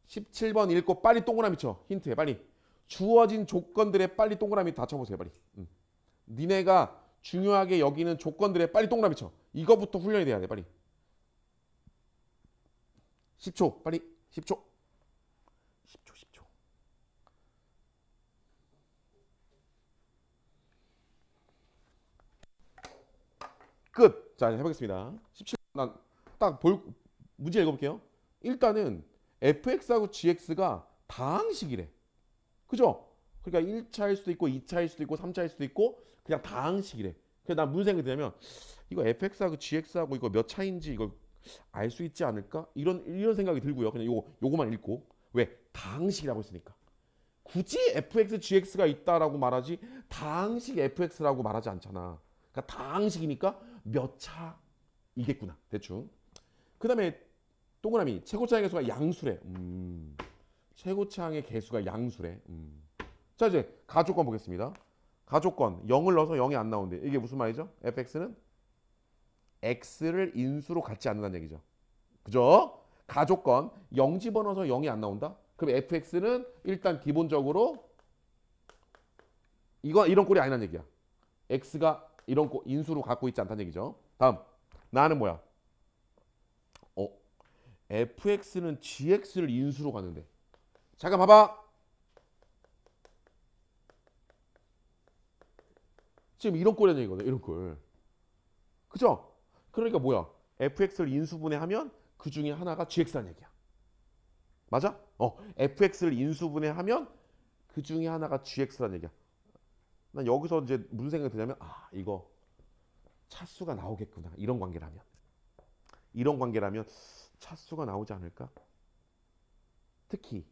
17번 읽고 빨리 동그라미 쳐. 힌트해 빨리. 주어진 조건들에 빨리 동그라미 다 쳐보세요 빨리. 니네가 중요하게 여기는 조건들에 빨리 동그라미 쳐. 이거부터 훈련이 돼야 돼 빨리. 10초 빨리. 10초. 끝. 자, 해보겠습니다. 17번 문제 읽어볼게요. 일단은 fx하고 gx가 다항식이래. 그죠? 그러니까 1차일 수도 있고 2차일 수도 있고 3차일 수도 있고 그냥 다항식이래. 그래서 난 무슨 생각이 드냐면 이거 fx하고 gx하고 이거 몇 차인지 이거 알 수 있지 않을까? 이런 생각이 들고요. 그냥 요거만 읽고. 왜? 다항식이라고 했으니까. 굳이 fx, gx가 있다라고 말하지 다항식 fx라고 말하지 않잖아. 그러니까 다항식이니까 몇 차이겠구나. 대충. 그 다음에 동그라미 최고차항의 개수가 양수래. 최고차항의 개수가 양수래. 자 이제 가조건 보겠습니다. 가조건 0을 넣어서 0이 안 나오는데 이게 무슨 말이죠? fx는 x를 인수로 갖지 않는다는 얘기죠. 그죠? 가조건 0 집어넣어서 0이 안 나온다? 그럼 fx는 일단 기본적으로 이런 꼴이 아니란 얘기야. x가 이런 꼴 인수로 갖고 있지 않다는 얘기죠. 다음 나는 뭐야? fx는 gx를 인수로 가는데 잠깐 봐봐. 지금 이런 꼴이라는 얘기거든. 이런 꼴. 그죠? 그러니까 뭐야? fx를 인수분해하면 그 중에 하나가 gx라는 얘기야. 맞아? fx를 인수분해하면 그 중에 하나가 gx라는 얘기야. 난 여기서 이제 무슨 생각이 드냐면 이거 차수가 나오겠구나. 이런 관계라면 차수가 나오지 않을까? 특히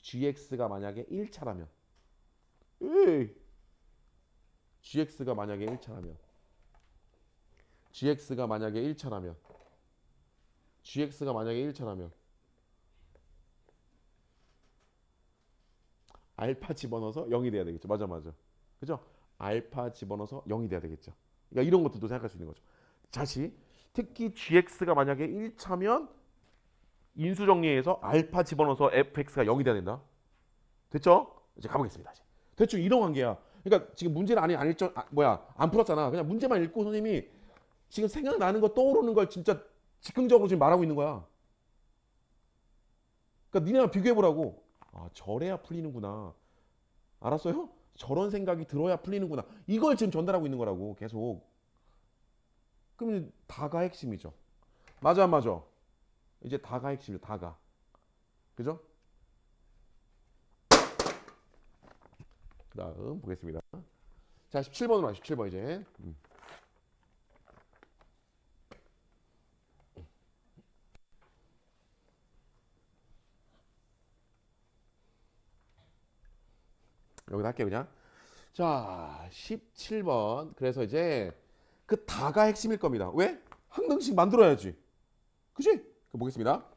gx가 만약에 1차라면 gx가 만약에 1차라면 알파 집어넣어서 0이 돼야 되겠죠. 맞아. 그죠? 알파 집어넣어서 0이 돼야 되겠죠. 그러니까 이런 것들도 생각할 수 있는 거죠. 다시 특히 gx가 만약에 1차면 인수 정리해서 알파 집어넣어서 fx가 0이 돼야 된다. 됐죠? 이제 가보겠습니다. 대충 이런 관계야. 그러니까 지금 문제는 안 풀었잖아. 그냥 문제만 읽고 선생님이 지금 생각나는 거 떠오르는 걸 진짜 즉흥적으로 지금 말하고 있는 거야. 그러니까 니네랑 비교해보라고. 저래야 풀리는구나. 알았어요? 저런 생각이 들어야 풀리는구나. 이걸 지금 전달하고 있는 거라고 계속. 그럼 다가 핵심이죠. 맞아. 이제 다가 핵심이죠. 다가. 그죠? 그 다음 보겠습니다. 자 17번으로 와. 17번 이제. 여기다 할게요 그냥. 자 17번. 그래서 이제 그 다가 핵심일 겁니다. 왜? 한 등씩 만들어야지. 그치? 보겠습니다.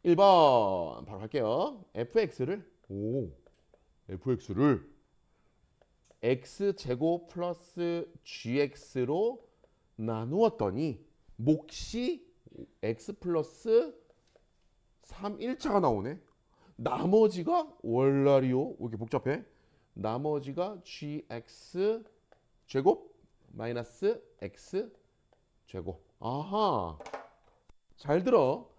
1번 바로 할게요. fx를 x제곱 플러스 gx로 나누었더니 몫이 x 플러스 3 1차가 나오네. 나머지가 월라리오. 왜 이렇게 복잡해? 나머지가 gx 제곱 마이너스 x 제곱. 아하. 잘 들어.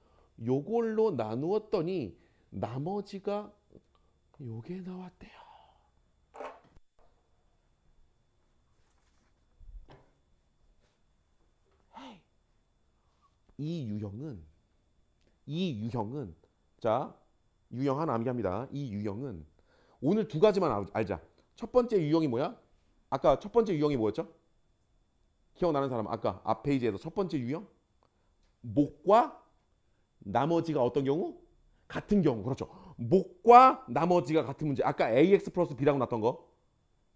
요걸로 나누었더니 나머지가 요게 나왔대요. 이 유형은 자 유형 하나 암기합니다. 이 유형은 오늘 두 가지만 알자. 첫 번째 유형이 뭐야? 아까 첫 번째 유형이 뭐였죠? 기억나는 사람 아까 앞 페이지에서 첫 번째 유형 목과 나머지가 어떤 경우? 같은 경우. 그렇죠. 목과 나머지가 같은 문제. 아까 ax 플러스 b라고 났던 거.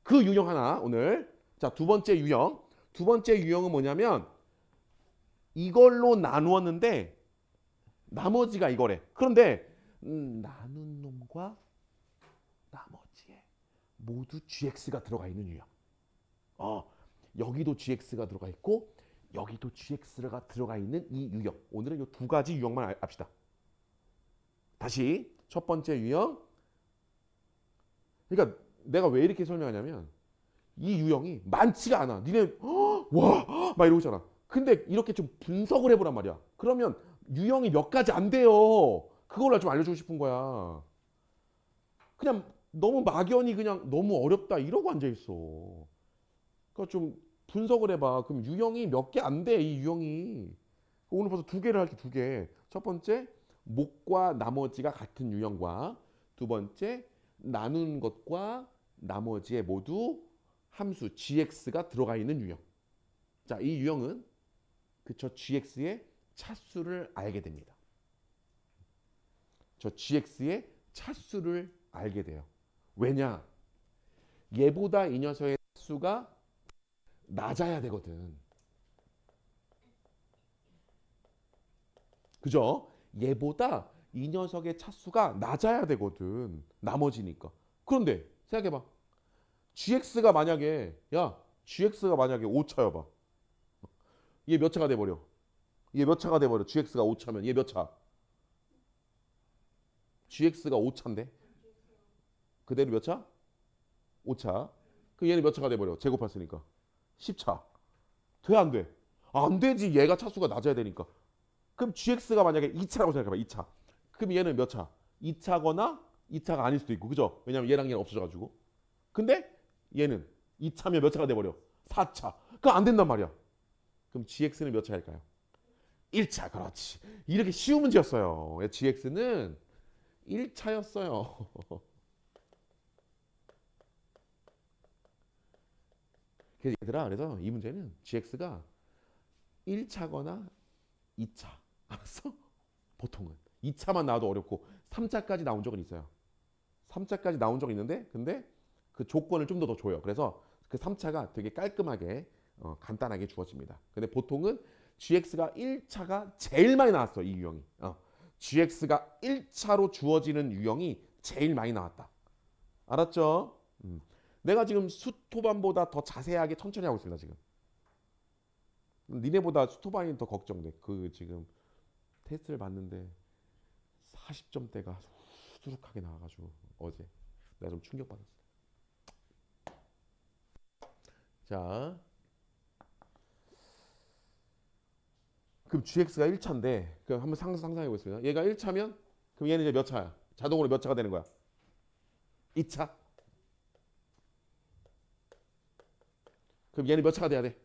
그 유형 하나 오늘. 자, 두 번째 유형은 뭐냐면 이걸로 나누었는데 나머지가 이거래. 그런데 나눈 놈과 나머지에 모두 gx가 들어가 있는 유형. 여기도 gx가 들어가 있고 여기도 gx가 들어가 있는 이 유형. 오늘은 이 두 가지 유형만 압시다. 다시 첫 번째 유형. 그러니까 내가 왜 이렇게 설명하냐면 이 유형이 많지가 않아. 니네 와 막 이러고 있잖아. 근데 이렇게 좀 분석을 해보란 말이야. 그러면 유형이 몇 가지 안 돼요. 그걸 좀 알려주고 싶은 거야. 그냥 너무 막연히 그냥 너무 어렵다 이러고 앉아있어. 그러니까 좀 분석을 해봐. 그럼 유형이 몇 개 안 돼. 이 유형이. 오늘 벌써 두 개를 할게. 두 개. 첫 번째 목과 나머지가 같은 유형과 두 번째 나눈 것과 나머지에 모두 함수 gx가 들어가 있는 유형. 자, 이 유형은 그쵸 gx의 차수를 알게 됩니다. 저 gx의 차수를 알게 돼요. 왜냐? 얘보다 이 녀석의 차수가 낮아야 되거든. 그죠? 얘보다 이 녀석의 차수가 낮아야 되거든. 나머지니까. 그런데 생각해봐. gx가 만약에 gx가 만약에 5차여봐. 얘 몇 차가 돼버려? 얘 몇 차가 돼버려? gx가 5차면 얘 몇 차? gx가 5차인데 그대로 몇 차? 5차. 그 얘는 몇 차가 돼버려? 제곱했으니까 10차. 돼 안 돼? 안 되지. 얘가 차수가 낮아야 되니까. 그럼 gx가 만약에 2차라고 생각해봐. 2차. 그럼 얘는 몇 차? 2차거나 2차가 아닐 수도 있고. 그죠? 왜냐면 얘랑 얘는 없어져가지고. 근데 얘는 2차면 몇 차가 돼버려? 4차. 그거 안 된단 말이야. 그럼 gx는 몇 차일까요? 1차. 그렇지. 이렇게 쉬운 문제였어요. gx는 1차였어요. 그래서 얘들아, 그래서 이 문제는 gx가 1차거나 2차. 알았어? 보통은 2차만 나와도 어렵고 3차까지 나온 적은 있어요. 3차까지 나온 적이 있는데 근데 그 조건을 좀 더 줘요. 그래서 그 3차가 되게 깔끔하게 간단하게 주어집니다. 근데 보통은 gx가 1차가 제일 많이 나왔어. 이 유형이. gx가 1차로 주어지는 유형이 제일 많이 나왔다. 알았죠? 내가 지금 수토반보다 더 자세하게 천천히 하고 있습니다. 지금. 니네보다 수토반이 더 걱정돼. 그 지금 테스트를 봤는데 40점대가 수두룩하게 나와가지고 어제 내가 좀 충격받았어. 자, 그럼 gx가 1차인데 그럼 한번 상상해 보겠습니다. 얘가 1차면 그럼 얘는 이제 몇 차야? 자동으로 몇 차가 되는 거야? 2차? 그럼 얘는 몇 차가 돼야 돼?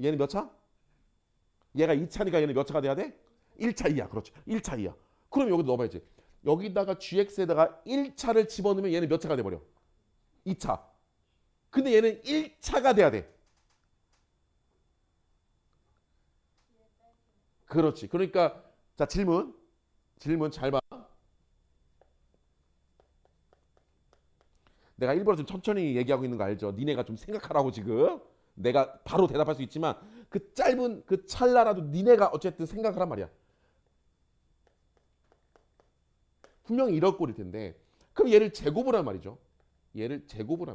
얘는 몇 차? 얘가 2차니까 얘는 몇 차가 돼야 돼? 1차 이하. 그렇죠. 1차 이하. 그럼 여기도 넣어봐야지. 여기다가 gx에다가 1차를 집어넣으면 얘는 몇 차가 돼버려? 2차. 근데 얘는 1차가 돼야 돼. 그렇지. 그러니까 자 질문 잘 봐. 내가 일부러 좀 천천히 얘기하고 있는 거 알죠? 니네가 좀 생각하라고 지금. 내가 바로 대답할 수 있지만 그 짧은 그 찰나라도 니네가 어쨌든 생각을 한 말이야. 분명히 이럴 꼴일 텐데 그럼 얘를 제곱을 한 말이죠. 얘를 제곱을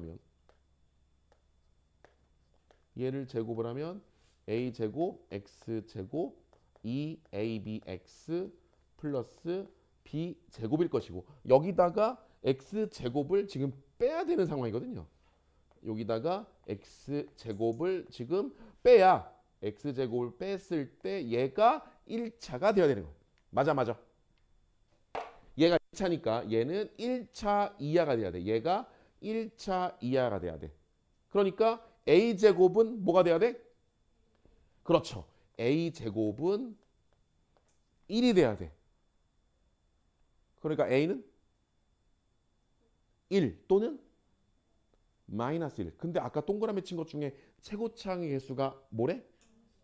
하면 a제곱 x제곱 2abx 플러스 b제곱일 것이고 여기다가 x제곱을 지금 빼야 되는 상황이거든요. 여기다가 x제곱을 지금 빼야 x제곱을 뺐을 때 얘가 1차가 되어야 되는 거예요. 맞아. 얘가 1차니까 얘는 1차 이하가 돼야 돼. 얘가 1차 이하가 돼야 돼. 그러니까 a제곱은 뭐가 돼야 돼? 그렇죠. a제곱은 1이 돼야 돼. 그러니까 a는 1 또는 마이너스 1. 근데 아까 동그라미 친 것 중에 최고차항의 개수가 뭐래?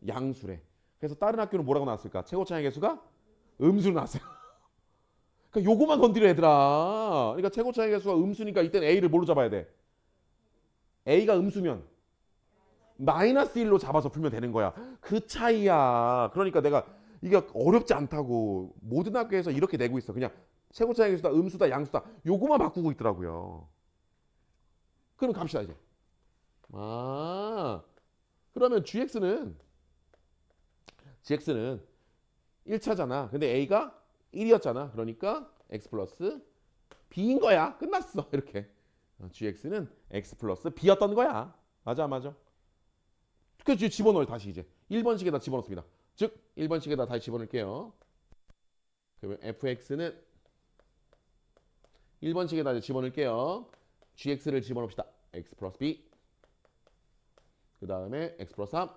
양수래. 그래서 다른 학교는 뭐라고 나왔을까? 최고차항의 개수가 음수로 나왔어요. 그러니까 요거만 건드려 얘들아. 그러니까 최고차항의 개수가 음수니까 이때는 a를 뭘로 잡아야 돼? a가 음수면 마이너스 1로 잡아서 풀면 되는 거야. 그 차이야. 그러니까 내가 이게 어렵지 않다고 모든 학교에서 이렇게 내고 있어. 그냥 최고차항의 개수다, 음수다, 양수다. 요거만 바꾸고 있더라고요. 그럼 갑시다 이제. 그러면 gx는 1차잖아. 근데 a가 1이었잖아. 그러니까 x 플러스 b인 거야. 끝났어. 이렇게. gx는 x 플러스 b였던 거야. 맞아. 그래서 집어넣어요. 다시 이제 1번식에다 집어넣습니다. 즉 1번식에다 다시 집어넣을게요. 그러면 fx는 1번식에다 이제 집어넣을게요. gx를 집어넣읍시다. x 플러스 b. 그 다음에 x 플러스 3.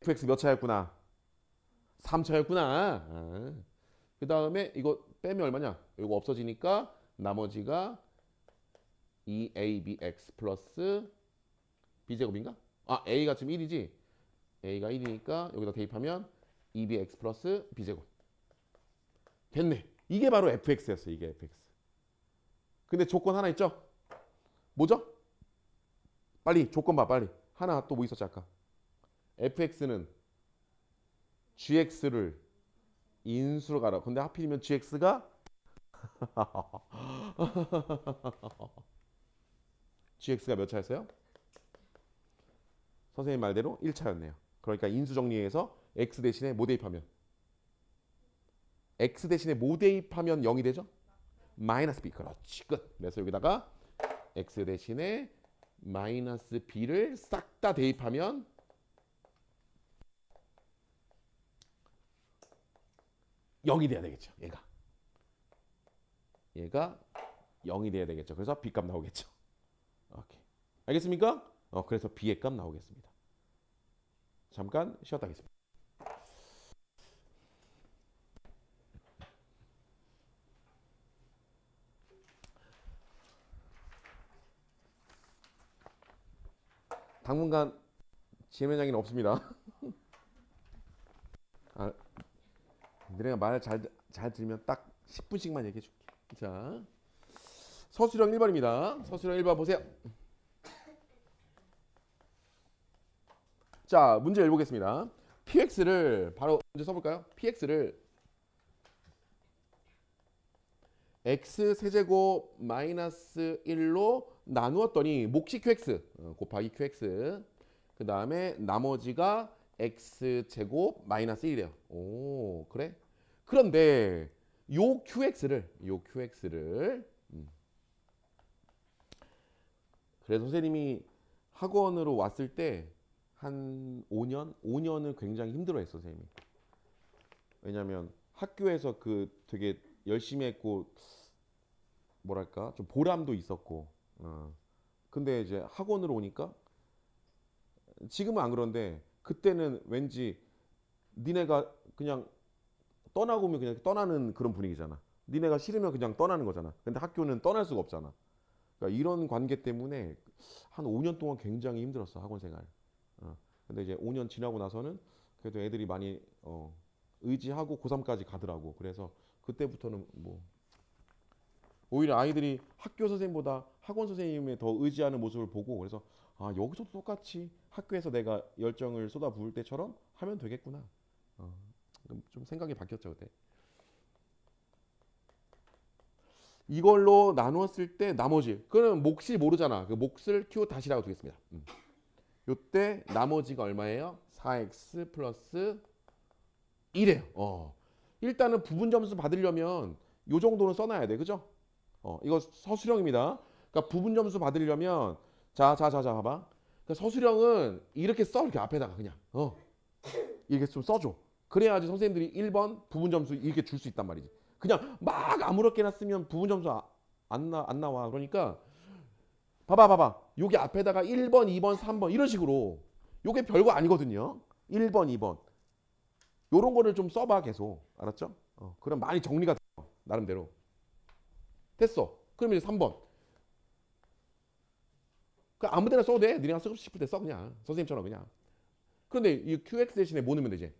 fx 몇 차였구나? 3차였구나. 그 다음에 이거 빼면 얼마냐? 이거 없어지니까 나머지가 2abx 플러스 b제곱인가? a가 지금 1이지? a가 1이니까 여기다 대입하면 2bx 플러스 b제곱. 됐네. 이게 바로 fx였어요. 이게 fx. 근데 조건 하나 있죠? 뭐죠? 빨리 조건 봐 빨리. 하나 또 뭐 있었지 아까? fx는 gx를 인수로 가라. 근데 하필이면 gx가 gx가 몇 차였어요? 선생님 말대로 1차였네요. 그러니까 인수 정리해서 x 대신에 뭐 대입하면? x 대신에 뭐 대입하면 0이 되죠? 마이너스 b. 그렇지 끝. 그래서 여기다가 x 대신에 마이너스 b를 싹 다 대입하면 영이 돼야 되겠죠. 얘가 0이 돼야 되겠죠. 그래서 b 값 나오겠죠. 오케이. 알겠습니까? 그래서 b의 값 나오겠습니다. 잠깐 쉬었다 하겠습니다. 당분간 지면장애는 없습니다. 아, 너네가 말 잘 들으면 딱 10분씩만 얘기해 줄게. 자, 서술형 1번입니다. 서술형 1번 보세요. 자, 문제 읽어보겠습니다. px를 바로 문제 써볼까요? px를 x 세제곱 마이너스 1로 나누었더니 몫이 qx 곱하기 qx 그 다음에 나머지가 x 제곱 마이너스 1이래요. 오 그래? 그런데 요 qx를 그래서 선생님이 학원으로 왔을 때 한 5년을 굉장히 힘들어했어 선생님이. 왜냐면 학교에서 그 되게 열심히 했고 뭐랄까 좀 보람도 있었고 근데 이제 학원으로 오니까 지금은 안 그런데 그때는 왠지 니네가 그냥 떠나고 오면 그냥 떠나는 그런 분위기잖아. 니네가 싫으면 그냥 떠나는 거잖아. 근데 학교는 떠날 수가 없잖아. 그러니까 이런 관계 때문에 한 5년 동안 굉장히 힘들었어 학원 생활. 근데 이제 5년 지나고 나서는 그래도 애들이 많이 의지하고 고3까지 가더라고. 그래서 그때부터는 뭐 오히려 아이들이 학교 선생님보다 학원 선생님의 더 의지하는 모습을 보고 그래서 아 여기서도 똑같이 학교에서 내가 열정을 쏟아부을 때처럼 하면 되겠구나. 좀 생각이 바뀌었죠 그때. 이걸로 나누었을 때 나머지 그는 몫이 모르잖아. 그 몫을 q 다시라고 두겠습니다. 요때 나머지가 얼마예요? 4x 플러스 1이에요. 일단은 부분 점수 받으려면 요 정도는 써놔야 돼. 그죠? 이거 서술형입니다. 그러니까 부분 점수 받으려면 자 봐봐. 그러니까 서술형은 이렇게 써. 이렇게 앞에다가 그냥 이렇게 좀 써줘. 그래야지 선생님들이 1번 부분 점수 이렇게 줄 수 있단 말이지. 그냥 막 아무렇게나 쓰면 부분 점수 안 나와. 그러니까 봐봐. 여기 앞에다가 1번, 2번, 3번 이런 식으로 요게 별거 아니거든요. 1번, 2번 요런 거를 좀 써봐 계속. 알았죠? 그럼 많이 정리가 돼요. 나름대로. 됐어. 그럼 이제 3번. 그 아무 데나 써도 돼. 니네가 쓰고 싶을 때 써 그냥. 선생님처럼 그냥. 그런데 이 QX 대신에 뭐 넣으면 되지?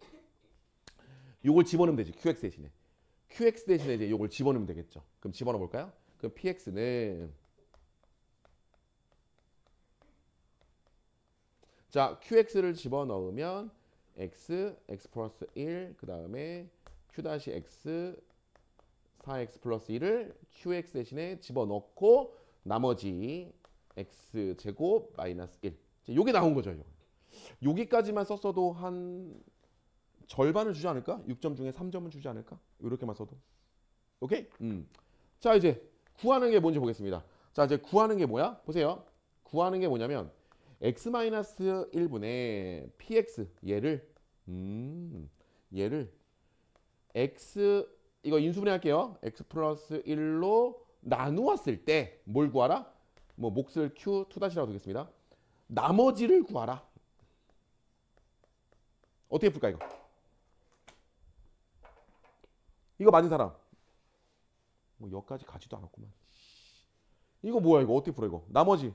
요걸 집어넣으면 되지. QX 대신에. QX 대신에 이제 요걸 집어넣으면 되겠죠. 그럼 집어넣어 볼까요? 그럼 PX는 자, QX를 집어넣으면 X 플러스 1, 그 다음에 Q-X 4X 플러스 1을 QX 대신에 집어넣고 나머지 X 제곱 마이너스 1. 요게 나온 거죠. 여기까지만 썼어도 한 절반을 주지 않을까? 6점 중에 3점은 주지 않을까? 이렇게만 써도. 오케이? 자, 이제 구하는 게 뭔지 보겠습니다. 자, 이제 구하는 게 뭐야? 보세요. 구하는 게 뭐냐면 x-1분의 px 얘를 x 이거 인수분해 할게요. x 플러스 1로 나누었을 때 뭘 구하라? 뭐 몫을 q2-라고 두겠습니다. 나머지를 구하라. 어떻게 풀까 이거? 이거 맞은 사람? 뭐 여기까지 가지도 않았구만. 이거 뭐야 이거 어떻게 풀어 이거? 나머지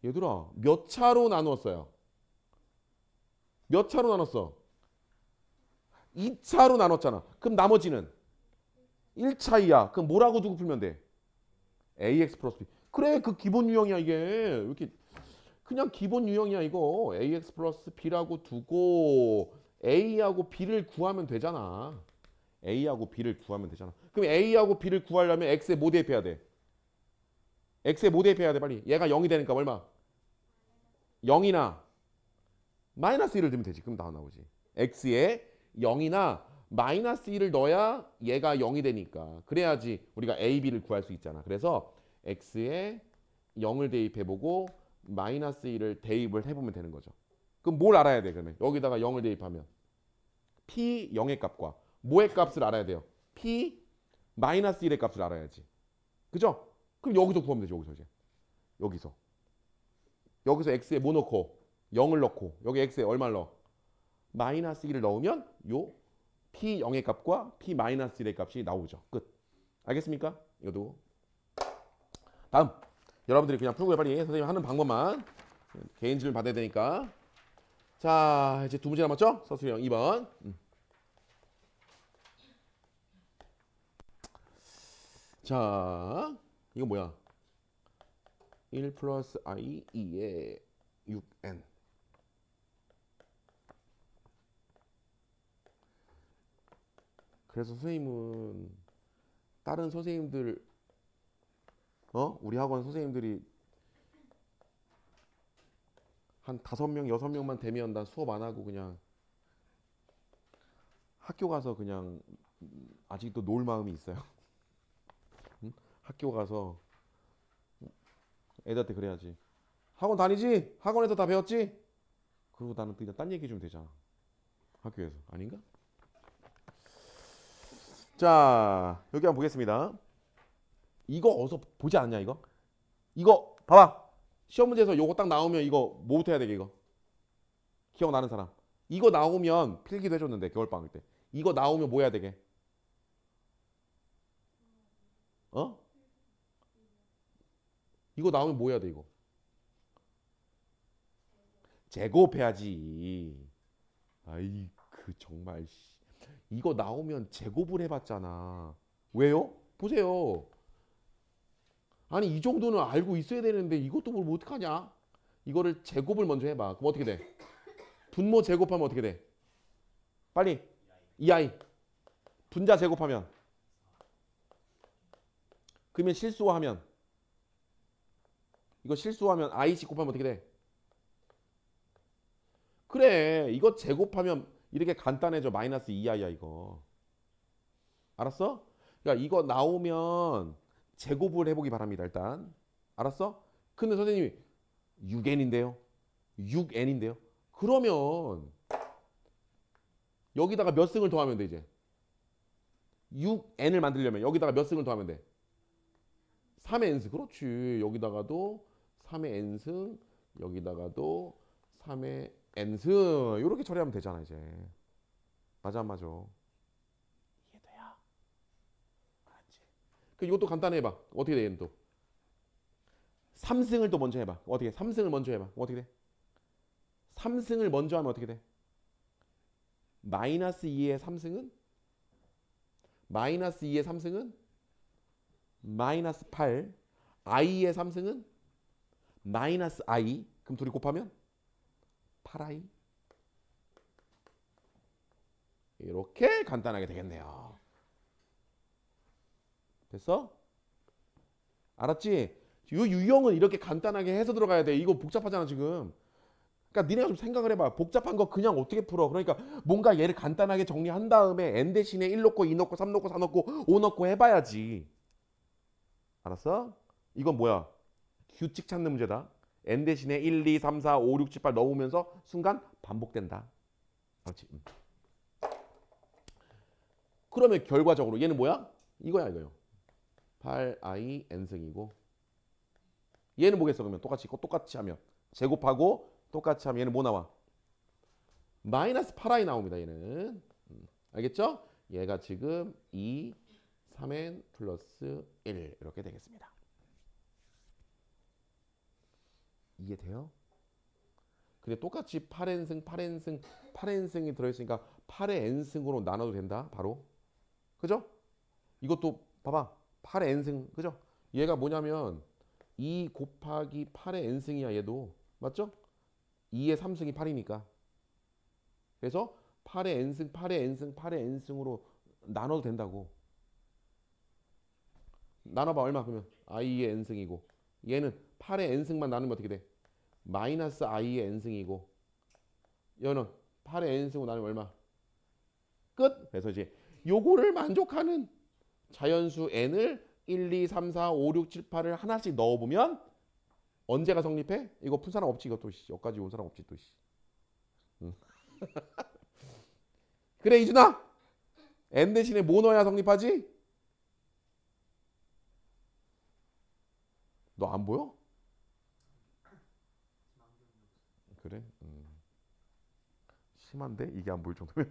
얘들아 몇 차로 나누었어요? 몇 차로 나눴어? 2차로 나눴잖아. 그럼 나머지는 1차이야. 그럼 뭐라고 두고 풀면 돼? ax 플러스 b. 그래, 그 기본 유형이야 이게. 이렇게 그냥 기본 유형이야 이거. ax 플러스 b라고 두고 a하고 b를 구하면 되잖아. a하고 b를 구하면 되잖아. 그럼 a하고 b를 구하려면 x에 뭐 대입해야 돼? x에 뭐 대입해야 돼 빨리. 얘가 0이 되니까 얼마? 0이나 마이너스 1을 넣으면 되지. 그럼 다 나오지. x에 0이나 마이너스 1을 넣어야 얘가 0이 되니까. 그래야지 우리가 a, b를 구할 수 있잖아. 그래서 x에 0을 대입해보고 마이너스 1을 대입을 해보면 되는 거죠. 그럼 뭘 알아야 돼 그러면? 여기다가 0을 대입하면 p 0의 값과 뭐의 값을 알아야 돼요? p 마이너스 1의 값을 알아야지. 그죠? 그럼 여기서 구하면 되죠. 여기서 이제. 여기서 x에 뭐 넣고 0을 넣고 여기 x에 얼마를 넣어? 마이너스 1을 넣으면 요 p 0의 값과 p 마이너스 1의 값이 나오죠. 끝. 알겠습니까? 이것도. 다음. 여러분들이 그냥 풀고 빨리 선생님 하는 방법만 개인 질문 받아야 되니까. 자, 이제 두 문제 남았죠? 서술형 2번. 자, 이거 뭐야? 1 플러스 i 2에 6n. 그래서 선생님은 다른 선생님들 우리 학원 선생님들이 한 5명, 6명만 되면 난 수업 안 하고 그냥 학교 가서 그냥 아직도 놀 마음이 있어요. 응? 학교 가서 애들한테 그래야지. 학원 다니지? 학원에서 다 배웠지? 그리고 나는 그냥 딴 얘기 좀 되잖아. 학교에서. 아닌가? 자, 여기 한번 보겠습니다. 이거 어디서 보지 않냐 이거? 이거 봐봐. 시험 문제에서 요거 딱 나오면 이거 뭐부터 해야 되게 이거? 기억나는 사람. 이거 나오면 필기도 해줬는데 겨울방학 때. 이거 나오면 뭐 해야 되게? 이거 나오면 뭐 해야 돼 이거? 제곱해야지. 아이 그 정말 이거 나오면 제곱을 해봤잖아. 왜요? 보세요. 아니 이 정도는 알고 있어야 되는데 이것도 뭘 어떡하냐? 이거를 제곱을 먼저 해봐. 그럼 어떻게 돼? 분모 제곱하면 어떻게 돼? 빨리 2i. 분자 제곱하면 그러면 실수하면 이거 실수하면 i씩 곱하면 어떻게 돼? 그래 이거 제곱하면 이렇게 간단해져. 마이너스 2i야 이거. 알았어? 그러니까 이거 나오면 제곱을 해보기 바랍니다. 일단 알았어? 근데 선생님이 6n인데요 6n인데요 그러면 여기다가 몇 승을 더하면 돼 이제? 6n을 만들려면 여기다가 몇 승을 더하면 돼? 3의 n승. 그렇지. 여기다가도 3의 n승, 여기다가도 3의 n승. 이렇게 처리하면 되잖아 이제. 맞아 안 맞아? 이해돼요? 알았지? 그 이것도 간단히 해봐. 어떻게 돼 얘는 또? 3승을 또 먼저 해봐. 어떻게? 3승을 먼저 해봐. 어떻게 돼? 3승을 먼저 하면 어떻게 돼? 마이너스 2의 3승은? 마이너스 2의 3승은? 마이너스 8. i의 3승은? 마이너스 i. 그럼 둘이 곱하면? 8i. 이렇게 간단하게 되겠네요. 됐어? 알았지? 이 유형은 이렇게 간단하게 해서 들어가야 돼. 이거 복잡하잖아 지금. 그러니까 니네가 좀 생각을 해봐. 복잡한 거 그냥 어떻게 풀어? 그러니까 뭔가 얘를 간단하게 정리한 다음에 n 대신에 1 넣고 2 넣고 3 넣고 4 넣고 5 넣고 해봐야지. 알았어? 이건 뭐야? 규칙 찾는 문제다. n 대신에 1, 2, 3, 4, 5, 6, 7, 8 넣으면서 순간 반복된다. 그렇지? 그러면 결과적으로 얘는 뭐야? 이거야 이거요. 8i n승이고 얘는 뭐겠어 그러면? 똑같이 하면 제곱하고 똑같이 하면 얘는 뭐 나와? 마이너스 8i 나옵니다 얘는. 알겠죠? 얘가 지금 2, 3n 플러스 1 이렇게 되겠습니다. 이해돼요? 근데 똑같이 8n승, 8n승, 8n승이 들어있으니까 8의 n승으로 나눠도 된다. 바로. 그죠? 이것도 봐봐. 8의 n승. 그죠? 얘가 뭐냐면 2 곱하기 8의 n승이야. 얘도. 맞죠? 2의 3승이 8이니까. 그래서 8의 n승, 8의 n승, 8의 n승으로 나눠도 된다고. 나눠봐. 얼마 그러면? i의 n승이고. 얘는 8의 n승만 나누면 어떻게 돼? 마이너스 i의 n승이고. 얘는 8의 n승으로 나누면 얼마? 끝. 그래서 이제 요거를 만족하는 자연수 n을 1, 2, 3, 4, 5, 6, 7, 8을 하나씩 넣어보면 언제가 성립해? 이거 푼 사람 없지. 이것도 여기까지 온 사람 없지 또. 응. 그래 이준아. n 대신에 뭐 넣어야 성립하지? 너 안 보여? 그래? 심한데? 이게 안 보일 정도면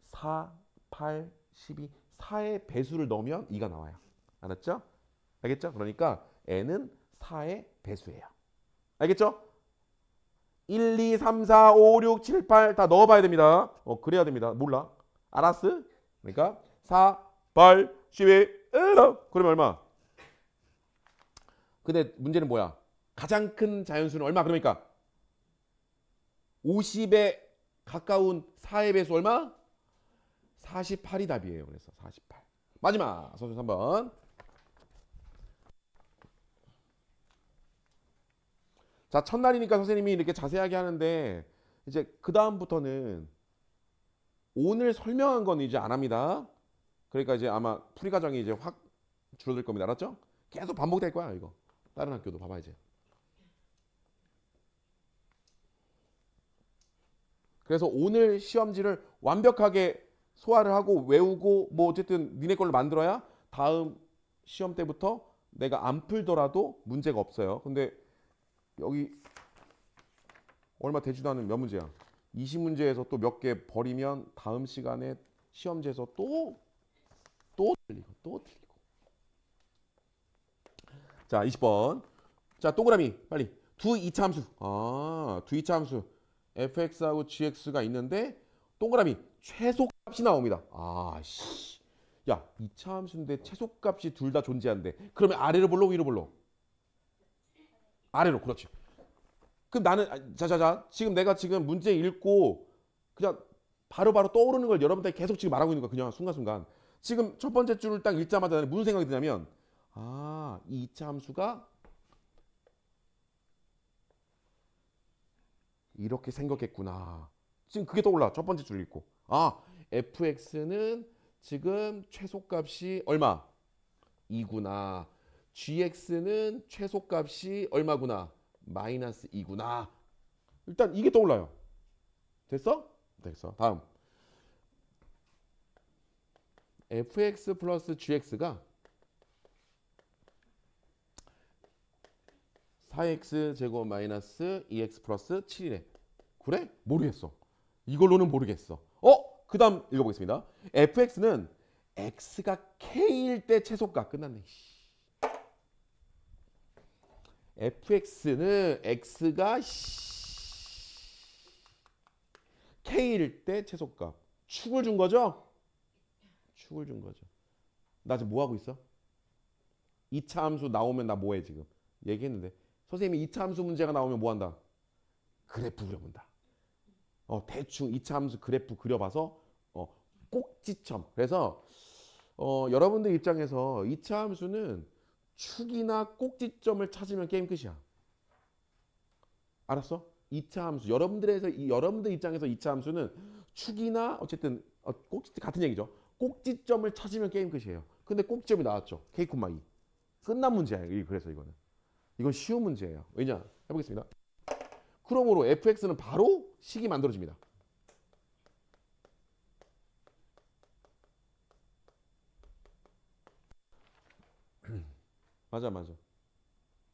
4, 8, 12 4의 배수를 넣으면 2가 나와요. 알았죠? 알겠죠? 그러니까 n은 4의 배수예요. 알겠죠? 1, 2, 3, 4, 5, 6, 7, 8 다 넣어봐야 됩니다. 그래야 됩니다. 몰라. 알았어? 그러니까 4, 8, 12 그러면 얼마? 근데 문제는 뭐야? 가장 큰 자연수는 얼마? 그러니까 50에 가까운 4의 배수 얼마? 48이 답이에요. 그래서 48. 마지막 선수 3번. 자, 첫날이니까 선생님이 이렇게 자세하게 하는데 이제 그 다음부터는 오늘 설명한 건 이제 안 합니다. 그러니까 이제 아마 풀이 과정이 이제 확 줄어들 겁니다. 알았죠? 계속 반복될 거야 이거. 다른 학교도 봐봐 이제. 그래서 오늘 시험지를 완벽하게 소화를 하고 외우고 뭐 어쨌든 니네 걸로 만들어야 다음 시험 때부터 내가 안 풀더라도 문제가 없어요. 근데 여기 얼마 되지도 않은 몇 문제야. 20문제에서 또 몇 개 버리면 다음 시간에 시험지에서 또 틀리고. 자, 20번. 자, 동그라미 빨리. 두 이차함수. 두 이차함수. fx하고 gx가 있는데 동그라미 최소값이 나옵니다. 씨. 야, 이차함수인데 최소값이 둘 다 존재한대. 그러면 아래로 볼로 위로 볼로? 아래로. 그렇지. 그럼 나는 자자자 지금 내가 지금 문제 읽고 그냥 바로바로 떠오르는 걸 여러분들이 계속 지금 말하고 있는 거야. 그냥 순간순간. 지금 첫 번째 줄을 딱 읽자마자 나는 무슨 생각이 드냐면 이 2차 함수가 이렇게 생겼겠구나. 지금 그게 떠올라. 첫 번째 줄 읽고. fx는 지금 최소값이 얼마? 2구나. gx는 최소값이 얼마구나? 마이너스 2구나. 일단 이게 떠올라요. 됐어? 됐어. 다음. fx 플러스 gx가 4x 제곱 마이너스 2x 플러스 7이래. 그래? 모르겠어. 이걸로는 모르겠어. 그 다음 읽어보겠습니다. fx는 x가 k일 때 최소값. 끝났네. fx는 x가 k일 때 최소값. 축을 준 거죠? 축을 준 거죠. 나 지금 뭐 하고 있어? 2차 함수 나오면 나 뭐해 지금? 얘기했는데 선생님이 2차 함수 문제가 나오면 뭐 한다? 그래프 그려본다. 대충 2차 함수 그래프 그려봐서 꼭지점. 그래서 여러분들 입장에서 2차 함수는 축이나 꼭지점을 찾으면 게임 끝이야. 알았어? 2차 함수. 여러분들 입장에서 2차 함수는 축이나 어쨌든 꼭지 같은 얘기죠. 꼭지점을 찾으면 게임 끝이에요. 근데 꼭지점이 나왔죠. K, 2. 끝난 문제야. 그래서 이건 쉬운 문제예요. 왜냐? 해보겠습니다. 그러므로 fx는 바로 식이 만들어집니다. 맞아.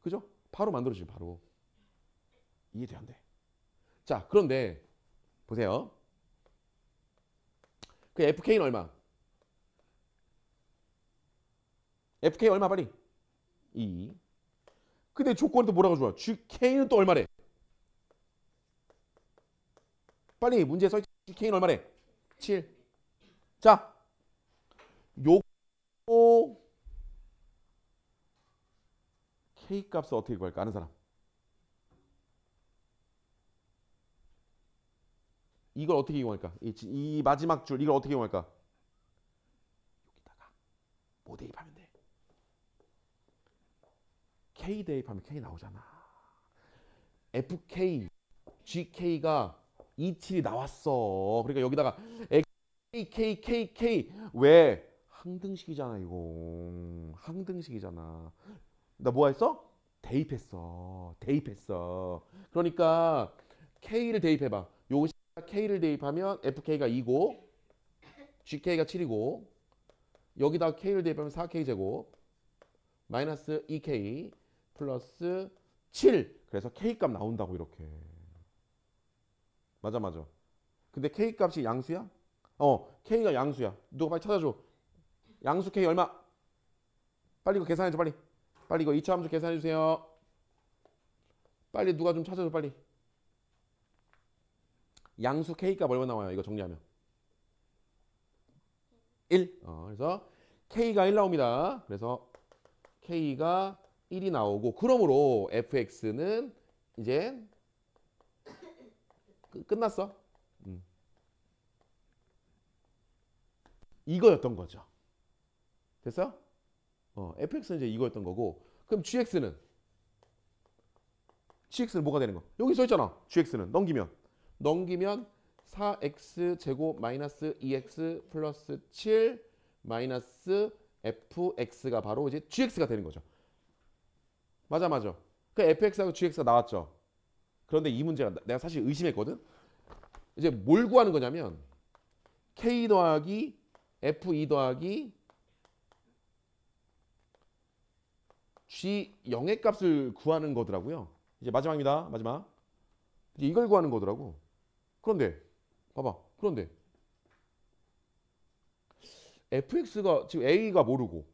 그죠? 바로 만들어지죠. 바로. 이해돼 안 돼? 자, 그런데 보세요. 그 fk는 얼마? fk 얼마 빨리? 2. 근데 조건이 또 뭐라고 좋아? k는 또 얼마래? 빨리 문제에 써있지. K는 얼마래? 7. 자, 요거 K 값을 어떻게 구할까? 아는 사람. 이걸 어떻게 이용할까? 이 마지막 줄 이걸 어떻게 이용할까? 여기다가 뭐 대입하면 돼? K 대입하면 K 나오잖아. FK, GK가 27이 나왔어. 그러니까 여기다가 K 왜? 항등식이잖아 이거. 항등식이잖아. 나 뭐 했어? 대입했어. 그러니까 K를 대입해봐. 요거 K를 대입하면 FK가 2고 GK가 7이고 여기다 K를 대입하면 4K 제곱 마이너스 2K 플러스 7. 그래서 K 값 나온다고 이렇게. 맞아. 근데 K 값이 양수야? K가 양수야. 누가 빨리 찾아줘. 양수 K 얼마? 빨리 이거 계산해줘 빨리. 빨리 이거 2차 함수 계산해주세요. 빨리 누가 좀 찾아줘 빨리. 양수 K값 얼마 나와요? 이거 정리하면 1. 그래서 K가 1 나옵니다. 그래서 K가 1이 나오고 그러므로 fx는 이제 끝났어. 이거였던 거죠. 됐어? fx는 이제 이거였던 거고 그럼 gx는 뭐가 되는 거? 여기 써 있잖아. gx는 넘기면 4x 제곱 마이너스 2x 플러스 7 마이너스 fx가 바로 이제 gx가 되는 거죠. 맞아. 그 fx하고 gx가 나왔죠. 그런데 이 문제가 내가 사실 의심했거든. 이제 뭘 구하는 거냐면 k 더하기 f2 더하기 g0의 값을 구하는 거더라고요. 이제 마지막입니다. 마지막. 이제 이걸 구하는 거더라고. 그런데 봐봐. 그런데 fx가 지금 a가 모르고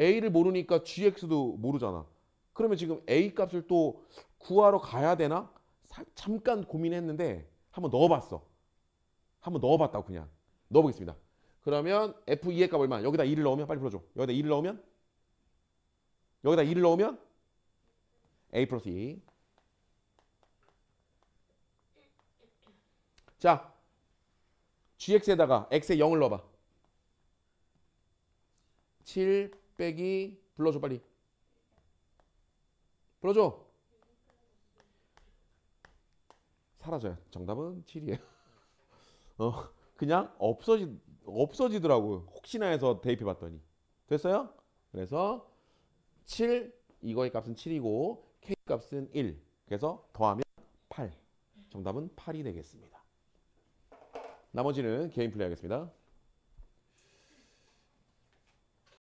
a를 모르니까 gx도 모르잖아. 그러면 지금 a 값을 또 구하러 가야 되나? 잠깐 고민했는데 한번 넣어봤어. 한번 넣어봤다고 그냥. 넣어보겠습니다. 그러면 f2의 값 얼마? 여기다 2를 넣으면 빨리 풀어줘. 여기다 2를 넣으면 a 플러스 2. 자, gx에다가 x에 0을 넣어봐. 7 빼기 불러줘 빨리. 불러줘. 사라져요. 정답은 7이에요. 그냥 없어지더라고요. 혹시나 해서 대입해봤더니. 됐어요? 그래서 7 이거의 값은 7이고 k 값은 1. 그래서 더하면 8. 정답은 8이 되겠습니다. 나머지는 개인 플레이 하겠습니다.